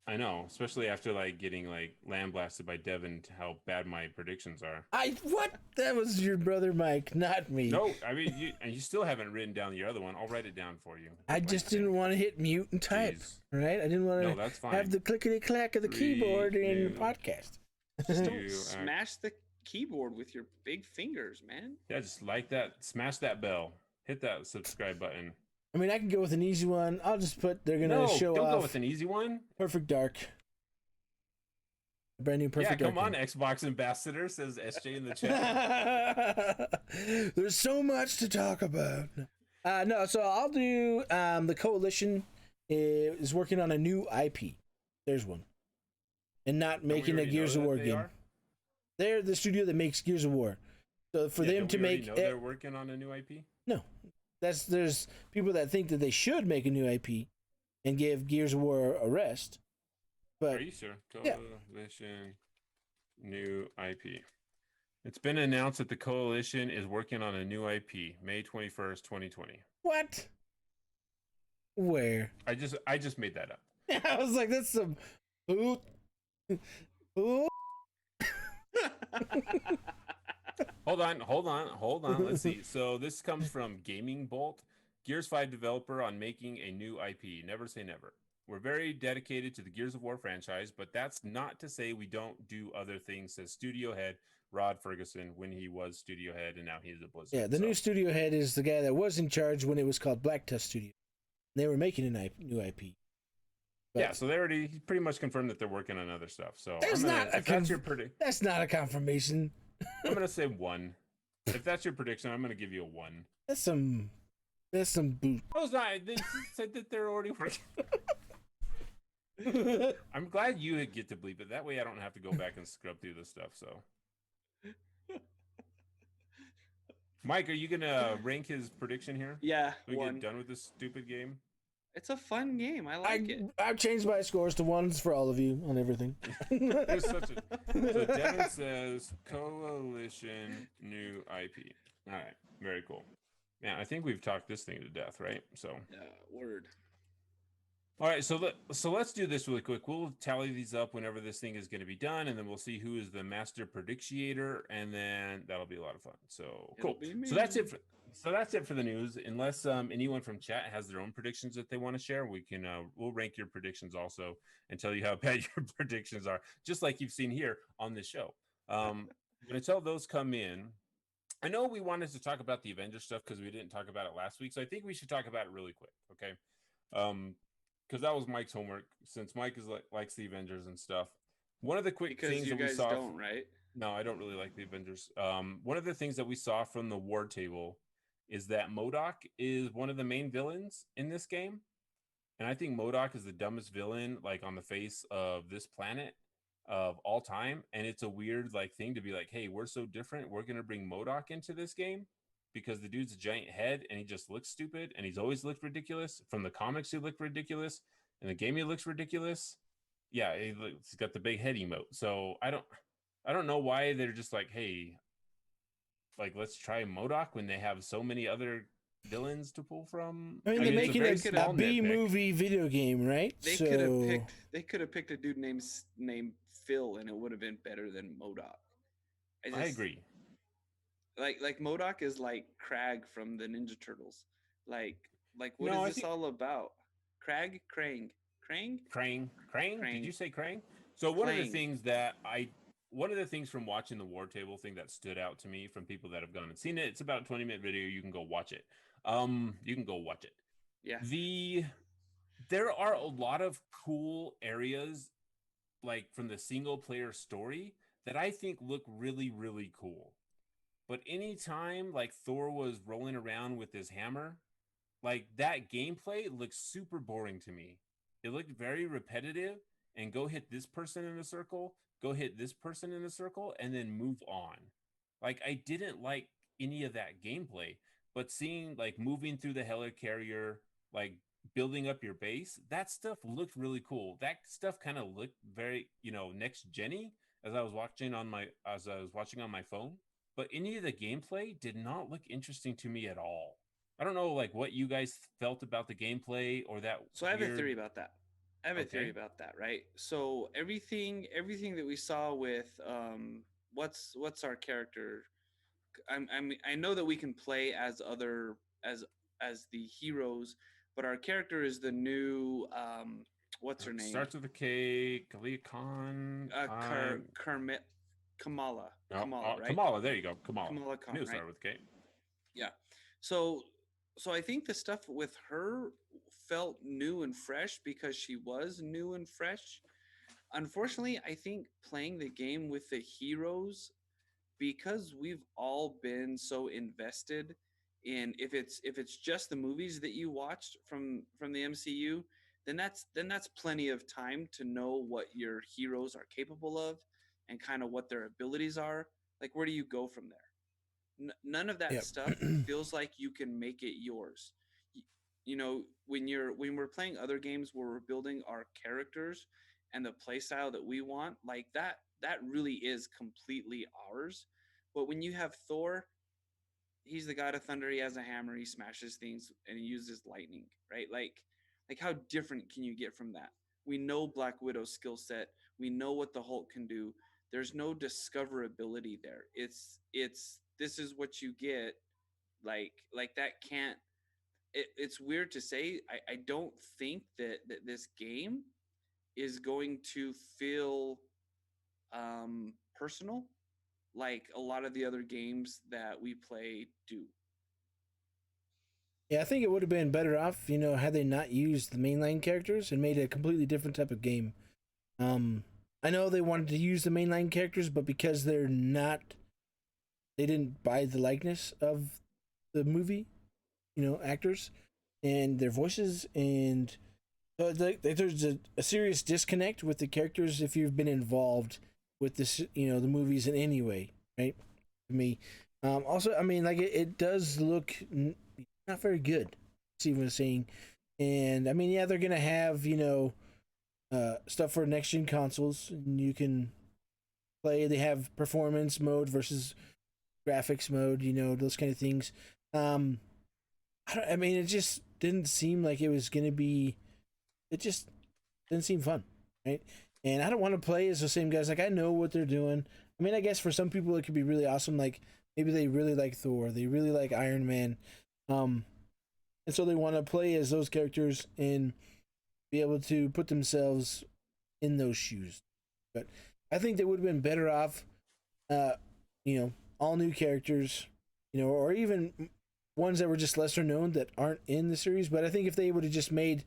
I know, especially after like getting like lambasted by Devin to how bad my predictions are. What? That was your brother Mike, not me. No, I mean you still haven't written down your other one. I'll write it down for you. I just didn't want to hit mute and type. Jeez. Right? I didn't want to that's fine. have the clickety clack of the keyboard in the podcast. Just don't smash the keyboard with your big fingers, man. Yeah, just like that. Smash that bell. Hit that subscribe button. I mean, I can go with an easy one. I'll just put, they're going to show don't off. Go with an easy one. Perfect Dark. Brand new Perfect Dark. Yeah, come on, Xbox Ambassador, says SJ in the chat. There's so much to talk about. No, so I'll do, the Coalition is working on a new IP. There's one. And not making a Gears of War game. They're the studio that makes Gears of War. So for them to make... they're working on a new IP? No. There's people that think that they should make a new IP and give Gears of War a rest. But are you sure? Coalition new IP. It's been announced that the Coalition is working on a new IP, May 21st, 2020. What? Where? I just made that up. I was like, that's some who. Hold on. Let's see. So this comes from Gaming Bolt. Gears 5 developer on making a new IP. Never say never. We're very dedicated to the Gears of War franchise, but that's not to say we don't do other things, says studio head Rod Ferguson when he was studio head and now he's a Blizzard. Yeah, the new studio head is the guy that was in charge when it was called Black Tusk Studio. They were making a new IP. But yeah, so he pretty much confirmed that they're working on other stuff. So that's not a confirmation. I'm gonna say 1. If that's your prediction, I'm gonna give you a 1. That's some boot. Oh, it's not. They said that they're already working. I'm glad you get to bleep it. That way I don't have to go back and scrub through this stuff. So, Mike, are you gonna rank his prediction here? Yeah, we get done with this stupid game. It's a fun game. I like it. I've changed my scores to 1s for all of you on everything. So Devin says Coalition new IP. All right, very cool. Man, I think we've talked this thing to death, right? So yeah, word. All right, so let's do this really quick. We'll tally these up whenever this thing is going to be done, and then we'll see who is the master predictiator, and then that'll be a lot of fun. So cool. So that's it. So that's it for the news. Unless anyone from chat has their own predictions that they want to share, we'll rank your predictions also and tell you how bad your predictions are, just like you've seen here on this show. Until those come in, I know we wanted to talk about the Avengers stuff because we didn't talk about it last week, so I think we should talk about it really quick, okay? Because that was Mike's homework, since Mike likes the Avengers and stuff. One of the quick things that we saw. Don't, right? No, I don't really like the Avengers. One of the things that we saw from the war table is that MODOK is one of the main villains in this game. And I think MODOK is the dumbest villain like on the face of this planet of all time. And it's a weird thing to be like, hey, we're so different. We're going to bring MODOK into this game because the dude's a giant head and he just looks stupid. And he's always looked ridiculous. From the comics, he looked ridiculous. In the game, he looks ridiculous. Yeah, he's got the big head emote. So I don't know why they're just like, hey, let's try MODOK when they have so many other villains to pull from. I mean, they're making a B nitpick. movie video game, right? They could have picked a dude named Phil, and it would have been better than MODOK. I agree. Like MODOK is like Krang from the Ninja Turtles. Like what is this all about? Krang? Did you say Krang? So one of the things from watching the War Table thing that stood out to me from people that have gone and seen it, it's about a 20-minute video. You can go watch it. Yeah. There are a lot of cool areas, like from the single player story, that I think look really, really cool. But anytime like Thor was rolling around with his hammer, like that gameplay looks super boring to me. It looked very repetitive, and go hit this person in a circle, go hit this person in a circle, and then move on. Like I didn't like any of that gameplay, but seeing like moving through the helicarrier, like building up your base, that stuff looked really cool. That stuff kind of looked very, next gen-y as I was watching on my phone. But any of the gameplay did not look interesting to me at all. I don't know, like what you guys felt about the gameplay or that. So I have a theory about that. Right? So everything that we saw with what's our character? I know that we can play as the heroes, but our character is the new what's her name? Starts with a K. Kalia Khan. Kamala. Kamala, right? Kamala, there you go. Kamala Khan, New right? start with K. Yeah. So I think the stuff with her felt new and fresh because she was new and fresh. Unfortunately, I think playing the game with the heroes, because we've all been so invested in, if it's just the movies that you watched from the MCU, then that's plenty of time to know what your heroes are capable of and kind of what their abilities are. Like, where do you go from there? None of that stuff feels like you can make it yours. When we're playing other games where we're building our characters and the play style that we want, like that really is completely ours. But when you have Thor, he's the god of thunder, he has a hammer, he smashes things, and he uses lightning, right? Like how different can you get from that? We know Black Widow's skill set, we know what the Hulk can do. There's no discoverability there. It's this is what you get. Like that can't. It's weird to say. I don't think that this game is going to feel personal like a lot of the other games that we play do. Yeah, I think it would have been better off, had they not used the mainline characters and made a completely different type of game. I know they wanted to use the mainline characters, but because they didn't buy the likeness of the movie, actors and their voices, and there's a serious disconnect with the characters if you've been involved with this, the movies in any way, right? To me, also, I mean, like it does look not very good. Steven was saying, and I mean, yeah, they're gonna have stuff for next gen consoles, and you can play. They have performance mode versus graphics mode, those kind of things. I mean, it just didn't seem like it was gonna be. It just didn't seem fun, right? And I don't want to play as the same guys. Like, I know what they're doing. I mean, I guess for some people it could be really awesome. Like, maybe they really like Thor, they really like Iron Man, and so they want to play as those characters and be able to put themselves in those shoes. But I think they would have been better off, all new characters, or even ones that were just lesser known that aren't in the series. But I think if they would have just made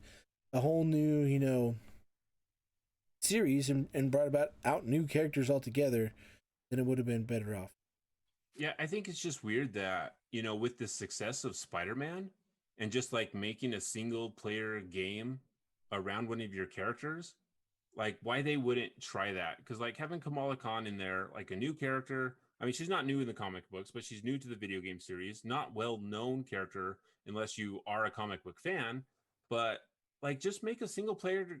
a whole new, series and brought out new characters altogether, then it would have been better off. Yeah, I think it's just weird that, with the success of Spider-Man and just like making a single player game around one of your characters, like why they wouldn't try that. Because like having Kamala Khan in there, like a new character, I mean, she's not new in the comic books, but she's new to the video game series, not well-known character unless you are a comic book fan, but like just make a single player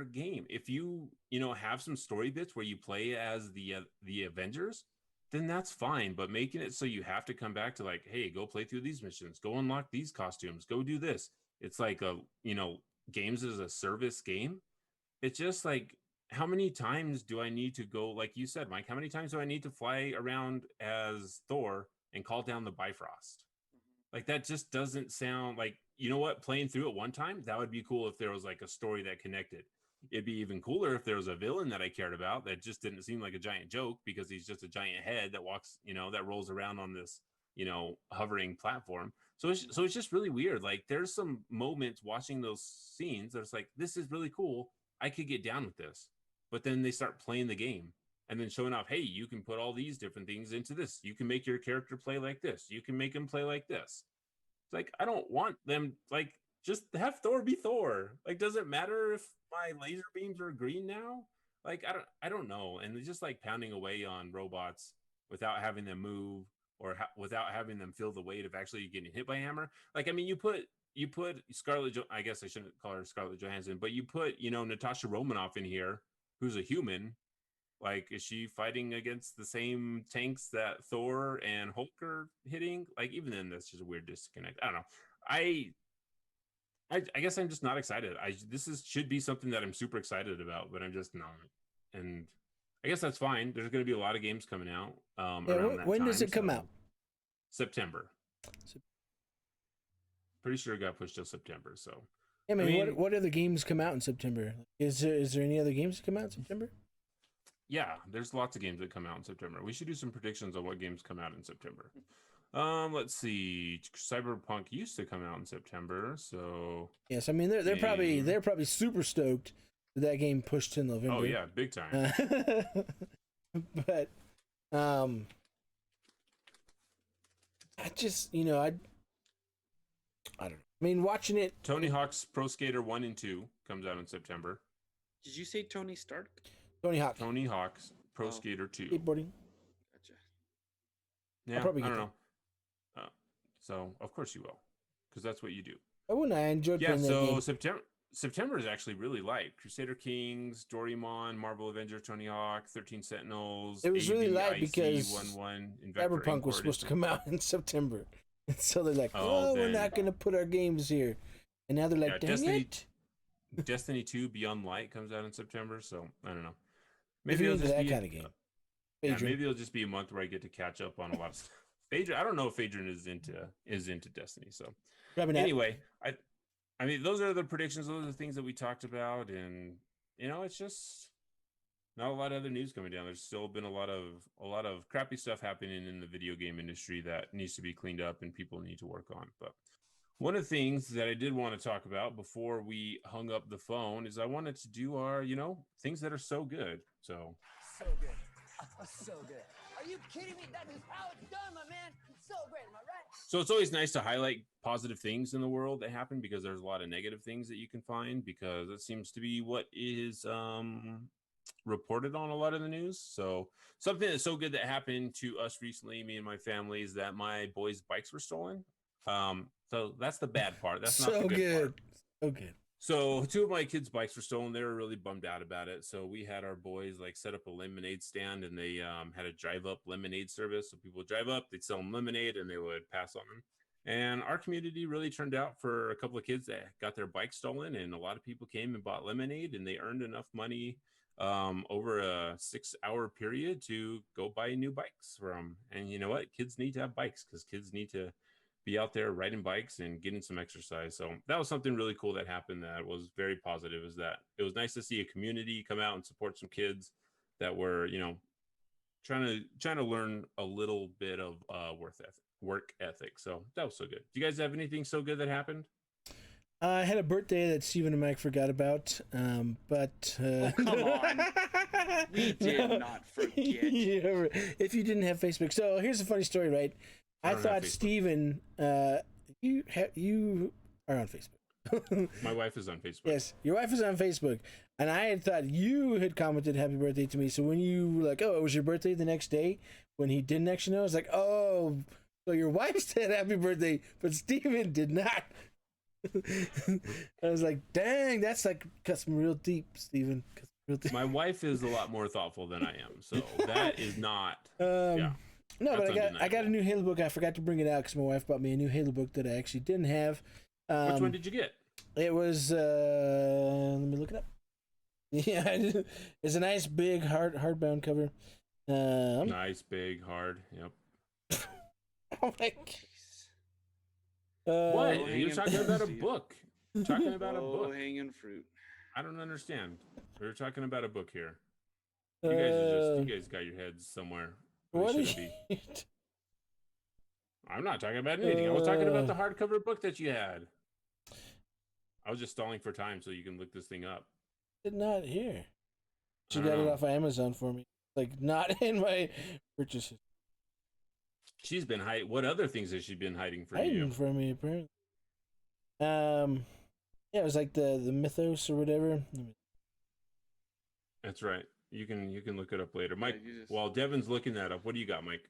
game. If you have some story bits where you play as the Avengers, then that's fine. But making it so you have to come back to like, hey, go play through these missions, go unlock these costumes, go do this. It's like a, games as a service game. It's just like, how many times do I need to go, like you said, Mike, how many times do I need to fly around as Thor and call down the Bifrost? Like, that just doesn't sound like, you know what, playing through it one time, that would be cool if there was like a story that connected. It'd be even cooler if there was a villain that I cared about that just didn't seem like a giant joke because he's just a giant head that walks, that rolls around on this, hovering platform. So it's just really weird. Like, there's some moments watching those scenes that's like, this is really cool. I could get down with this. But then they start playing the game and then showing off, hey, you can put all these different things into this. You can make your character play like this. You can make him play like this. It's like, I don't want them, like, just have Thor be Thor. Like, does it matter if my laser beams are green now? Like, I don't know. And they're just like pounding away on robots without having them move or without having them feel the weight of actually getting hit by a hammer. Like, I mean, you put Scarlett, I guess I shouldn't call her Scarlett Johansson, but you put, Natasha Romanoff in here, who's a human. Like, is she fighting against the same tanks that Thor and Hulk are hitting? Like, even then, that's just a weird disconnect. I don't know. I guess I'm just not excited. Should be something that I'm super excited about, but I'm just not. And I guess that's fine. There's going to be a lot of games coming out. When does it come out? September. Pretty sure it got pushed till September. So, I mean, what other games come out in September? Is there any other games that come out in September? Yeah, there's lots of games that come out in September. We should do some predictions on what games come out in September. Let's see. Cyberpunk used to come out in September, so yes. I mean, they're probably super stoked that game pushed to November. Oh yeah, big time. But I just I don't know. I mean, watching it. Tony Hawk's Pro Skater 1 and 2 comes out in September. Did you say Tony Stark? Tony Hawk. Tony Hawk's Pro Skater 2. Skateboarding. Gotcha. Yeah, I don't know. So of course you will, because that's what you do. I wouldn't. I enjoyed playing that game. So September is actually really light. Crusader Kings, Doraemon, Marvel Avengers, Tony Hawk, 13 Sentinels. It was really light because 1-1, Cyberpunk was supposed to come out in September, and so they're like, we're not going to put our games here, and now they're like, dang it. Destiny 2 Beyond Light comes out in September, so I don't know. Maybe it'll just be that kind of game. Yeah, maybe it'll just be a month where I get to catch up on a lot of stuff. Phaedron, I don't know if Phaedron is into Destiny. So anyway, I mean, those are the predictions. Those are the things that we talked about, and it's just not a lot of other news coming down. There's still been a lot of crappy stuff happening in the video game industry that needs to be cleaned up and people need to work on. But one of the things that I did want to talk about before we hung up the phone is I wanted to do our, things that are so good. So good. So good. Are you kidding me? That is how it's done, my man. It's so great, am I right? So it's always nice to highlight positive things in the world that happen, because there's a lot of negative things that you can find, because it seems to be what is reported on a lot of the news. So something that's so good that happened to us recently, me and my family, is that my boys' bikes were stolen. So that's the bad part. That's not the good part. So good. So 2 of my kids' bikes were stolen. They were really bummed out about it. So we had our boys set up a lemonade stand, and they had a drive-up lemonade service. So people would drive up, they'd sell them lemonade, and they would pass on them. And our community really turned out for a couple of kids that got their bikes stolen, and a lot of people came and bought lemonade, and they earned enough money over a 6-hour period to go buy new bikes for them. And you know what? Kids need to have bikes, because kids need to be out there riding bikes and getting some exercise. So that was something really cool that happened that was very positive, is that it was nice to see a community come out and support some kids that were, trying to learn a little bit of work ethic. So that was so good. Do you guys have anything so good that happened? I had a birthday that Steven and Mike forgot about, but come on. We did not forget. If you didn't have Facebook. So here's a funny story, right? I thought Steven, you are on Facebook. My wife is on Facebook. Yes, your wife is on Facebook. And I had thought you had commented happy birthday to me. So when you were like, oh, it was your birthday the next day, when he didn't actually know, I was like, oh, so your wife said happy birthday, but Steven did not. I was like, dang, that's cut some real deep, Steven. My wife is a lot more thoughtful than I am, so that is not. No, that's but I got a new Halo book. I forgot to bring it out because my wife bought me a new Halo book that I actually didn't have. Which one did you get? It was let me look it up. Yeah, it's a nice big hardbound cover. Nice big hard. Yep. Oh my God. What? You're talking about a book. Talking about a book. Hanging fruit. I don't understand. We're talking about a book here. You guys got your heads somewhere. What should be. I'm not talking about anything. I was talking about the hardcover book that you had. I was just stalling for time so you can look this thing up. It's not here. She got it off of Amazon for me. Like, not in my purchases. She's been hiding. What other things has she been hiding from hiding you? From me, apparently. Yeah, it was like the mythos or whatever. That's right. You can look it up later, Mike. While Devin's looking that up, what do you got, Mike?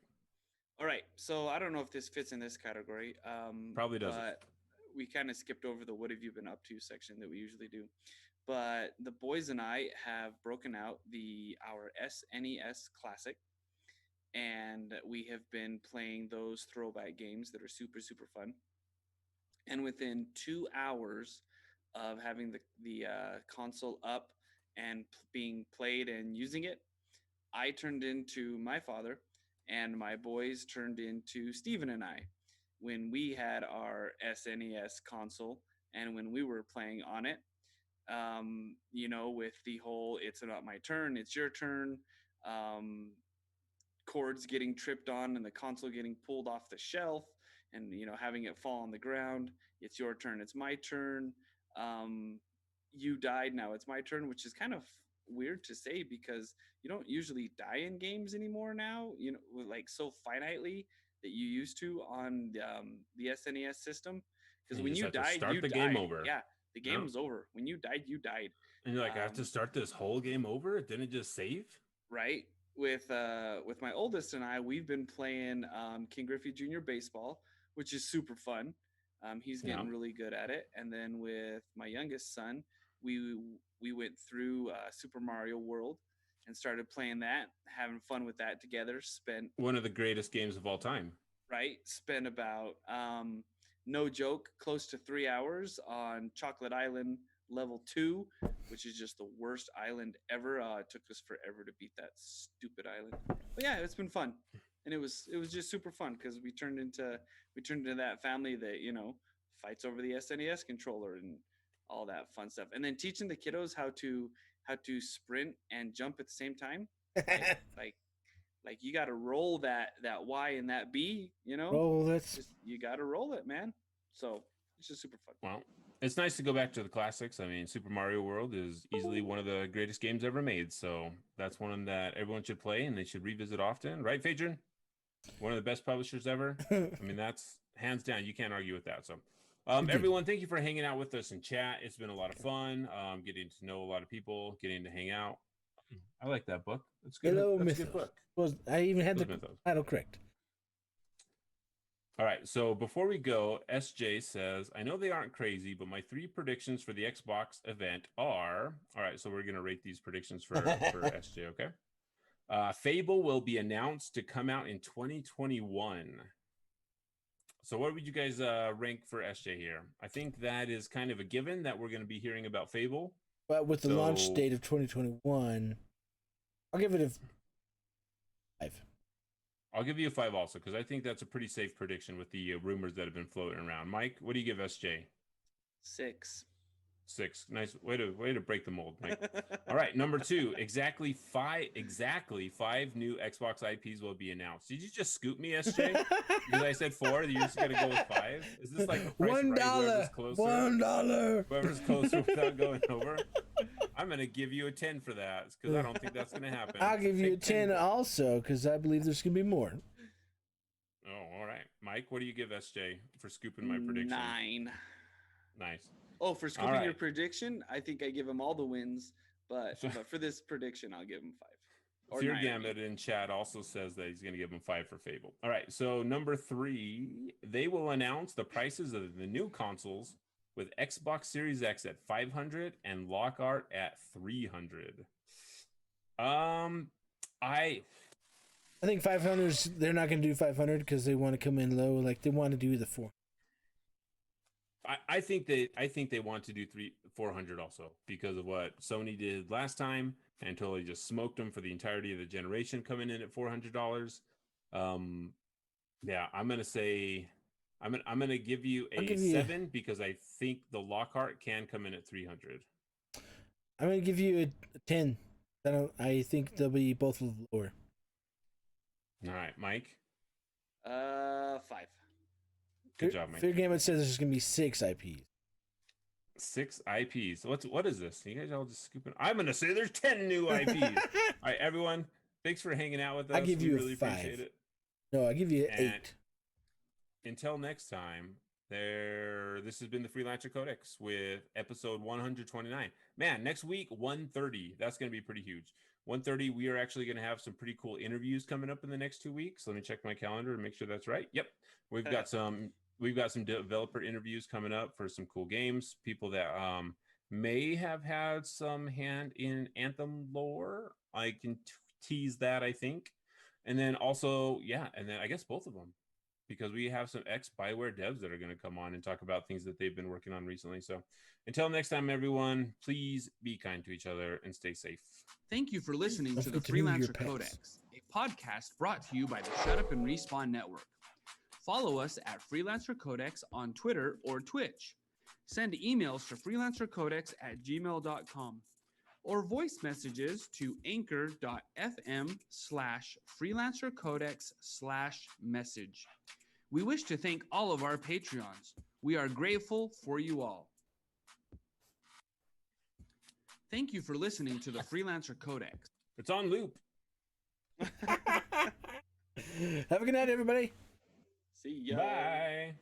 All right, so I don't know if this fits in this category. Probably doesn't. But we kind of skipped over the "What have you been up to" section that we usually do. But the boys and I have broken out our SNES Classic, and we have been playing those throwback games that are super fun. And within 2 hours of having the console up and being played and using it, I turned into my father, and my boys turned into Steven and I when we had our SNES console and when we were playing on it. With the whole "it's not my turn, it's your turn," cords getting tripped on and the console getting pulled off the shelf, and having it fall on the ground. "It's your turn, it's my turn. You died, now it's my turn," which is kind of weird to say because you don't usually die in games anymore now, like so finitely that you used to on the SNES system. Because when you died, start you the died. game over. Yeah, the game was over. When you died, you died. And you're like, I have to start this whole game over? It didn't just save? Right. With my oldest and I, we've been playing King Griffey Jr. Baseball, which is super fun. He's getting really good at it. And then with my youngest son, we went through Super Mario World and started playing that, having fun with that together. Spent one of the greatest games of all time. Right. Spent about no joke, close to 3 hours on Chocolate Island level 2, which is just the worst island ever. It took us forever to beat that stupid island. But yeah, it's been fun. And it was just super fun because we turned into that family that, fights over the SNES controller and all that fun stuff. And then teaching the kiddos how to sprint and jump at the same time. Like you got to roll that Y and that B, you got to roll it, man. So it's just super fun. Well, it's nice to go back to the classics. I mean, Super Mario World is easily one of the greatest games ever made. So that's one that everyone should play and they should revisit often. Right, Phaedron? One of the best publishers ever. I mean, that's hands down. You can't argue with that. So everyone, thank you for hanging out with us in chat. It's been a lot of fun getting to know a lot of people, getting to hang out. I like that book. It's good. Hello, That's a Mythos. good book. I even had the title correct. All right, so before we go, SJ says, I know they aren't crazy, but my 3 predictions for the Xbox event are... All right, so we're going to rate these predictions for SJ, okay? Fable will be announced to come out in 2021. So what would you guys rank for SJ here? I think that is kind of a given that we're going to be hearing about Fable. But with the launch date of 2021, I'll give it a 5. I'll give you a 5 also, because I think that's a pretty safe prediction with the rumors that have been floating around. Mike, what do you give SJ? 6. 6. Nice way to break the mold, Mike. All right, number 2. Exactly five new Xbox IPs will be announced. Did you just scoop me, SJ? Because I said 4. You're just gonna go with 5. Is this like a price $1? Right? $1. Whoever's closer without going over. I'm gonna give you a 10 for that because I don't think that's gonna happen. I'll give you a 10 also because I believe there's gonna be more. Oh, all right, Mike. What do you give SJ for scooping my prediction? 9. Nice. Oh, for scooping your prediction, I think I give him all the wins, but for this prediction, I'll give him 5. Fear Gambit in chat also says that he's going to give him 5 for Fable. All right, so number 3, they will announce the prices of the new consoles with Xbox Series X at $500 and Lockhart at $300. I think 500's, they're not going to do 500 because they want to come in low. Like they want to do the 4. I think they want to do 400 also because of what Sony did last time and totally just smoked them for the entirety of the generation coming in at $400. Yeah, I'm gonna say I'm gonna give you a 7 because I think the Lockhart can come in at 300. I'm gonna give you a 10. I think they'll be both lower. All right, Mike. 5. Good job, Mike. Fair Game says there's gonna be 6 IPs. 6 IPs. What is this? You guys all just scooping? I'm gonna say there's 10 new IPs. All right, everyone. Thanks for hanging out with us. I give you really a 5. Appreciate it. No, I give you an 8. Until next time, this has been the Freelancer Codex with episode 129. Man, next week 130. That's going to be pretty huge. 130. We are actually going to have some pretty cool interviews coming up in the next 2 weeks. Let me check my calendar and make sure that's right. Yep, we've got some developer interviews coming up for some cool games. People that may have had some hand in Anthem lore. I can tease that, I think. And then also, and then I guess both of them, because we have some ex-Bioware devs that are going to come on and talk about things that they've been working on recently. So until next time, everyone, please be kind to each other and stay safe. Thank you for listening to the Freelancer Codex, a podcast brought to you by the Shut Up and Respawn Network. Follow us at Freelancer Codex on Twitter or Twitch. Send emails to freelancercodex@gmail.com. or voice messages to anchor.fm/freelancercodex/message. We wish to thank all of our Patreons. We are grateful for you all. Thank you for listening to the Freelancer Codex. It's on loop. Have a good night, everybody. See ya. Bye.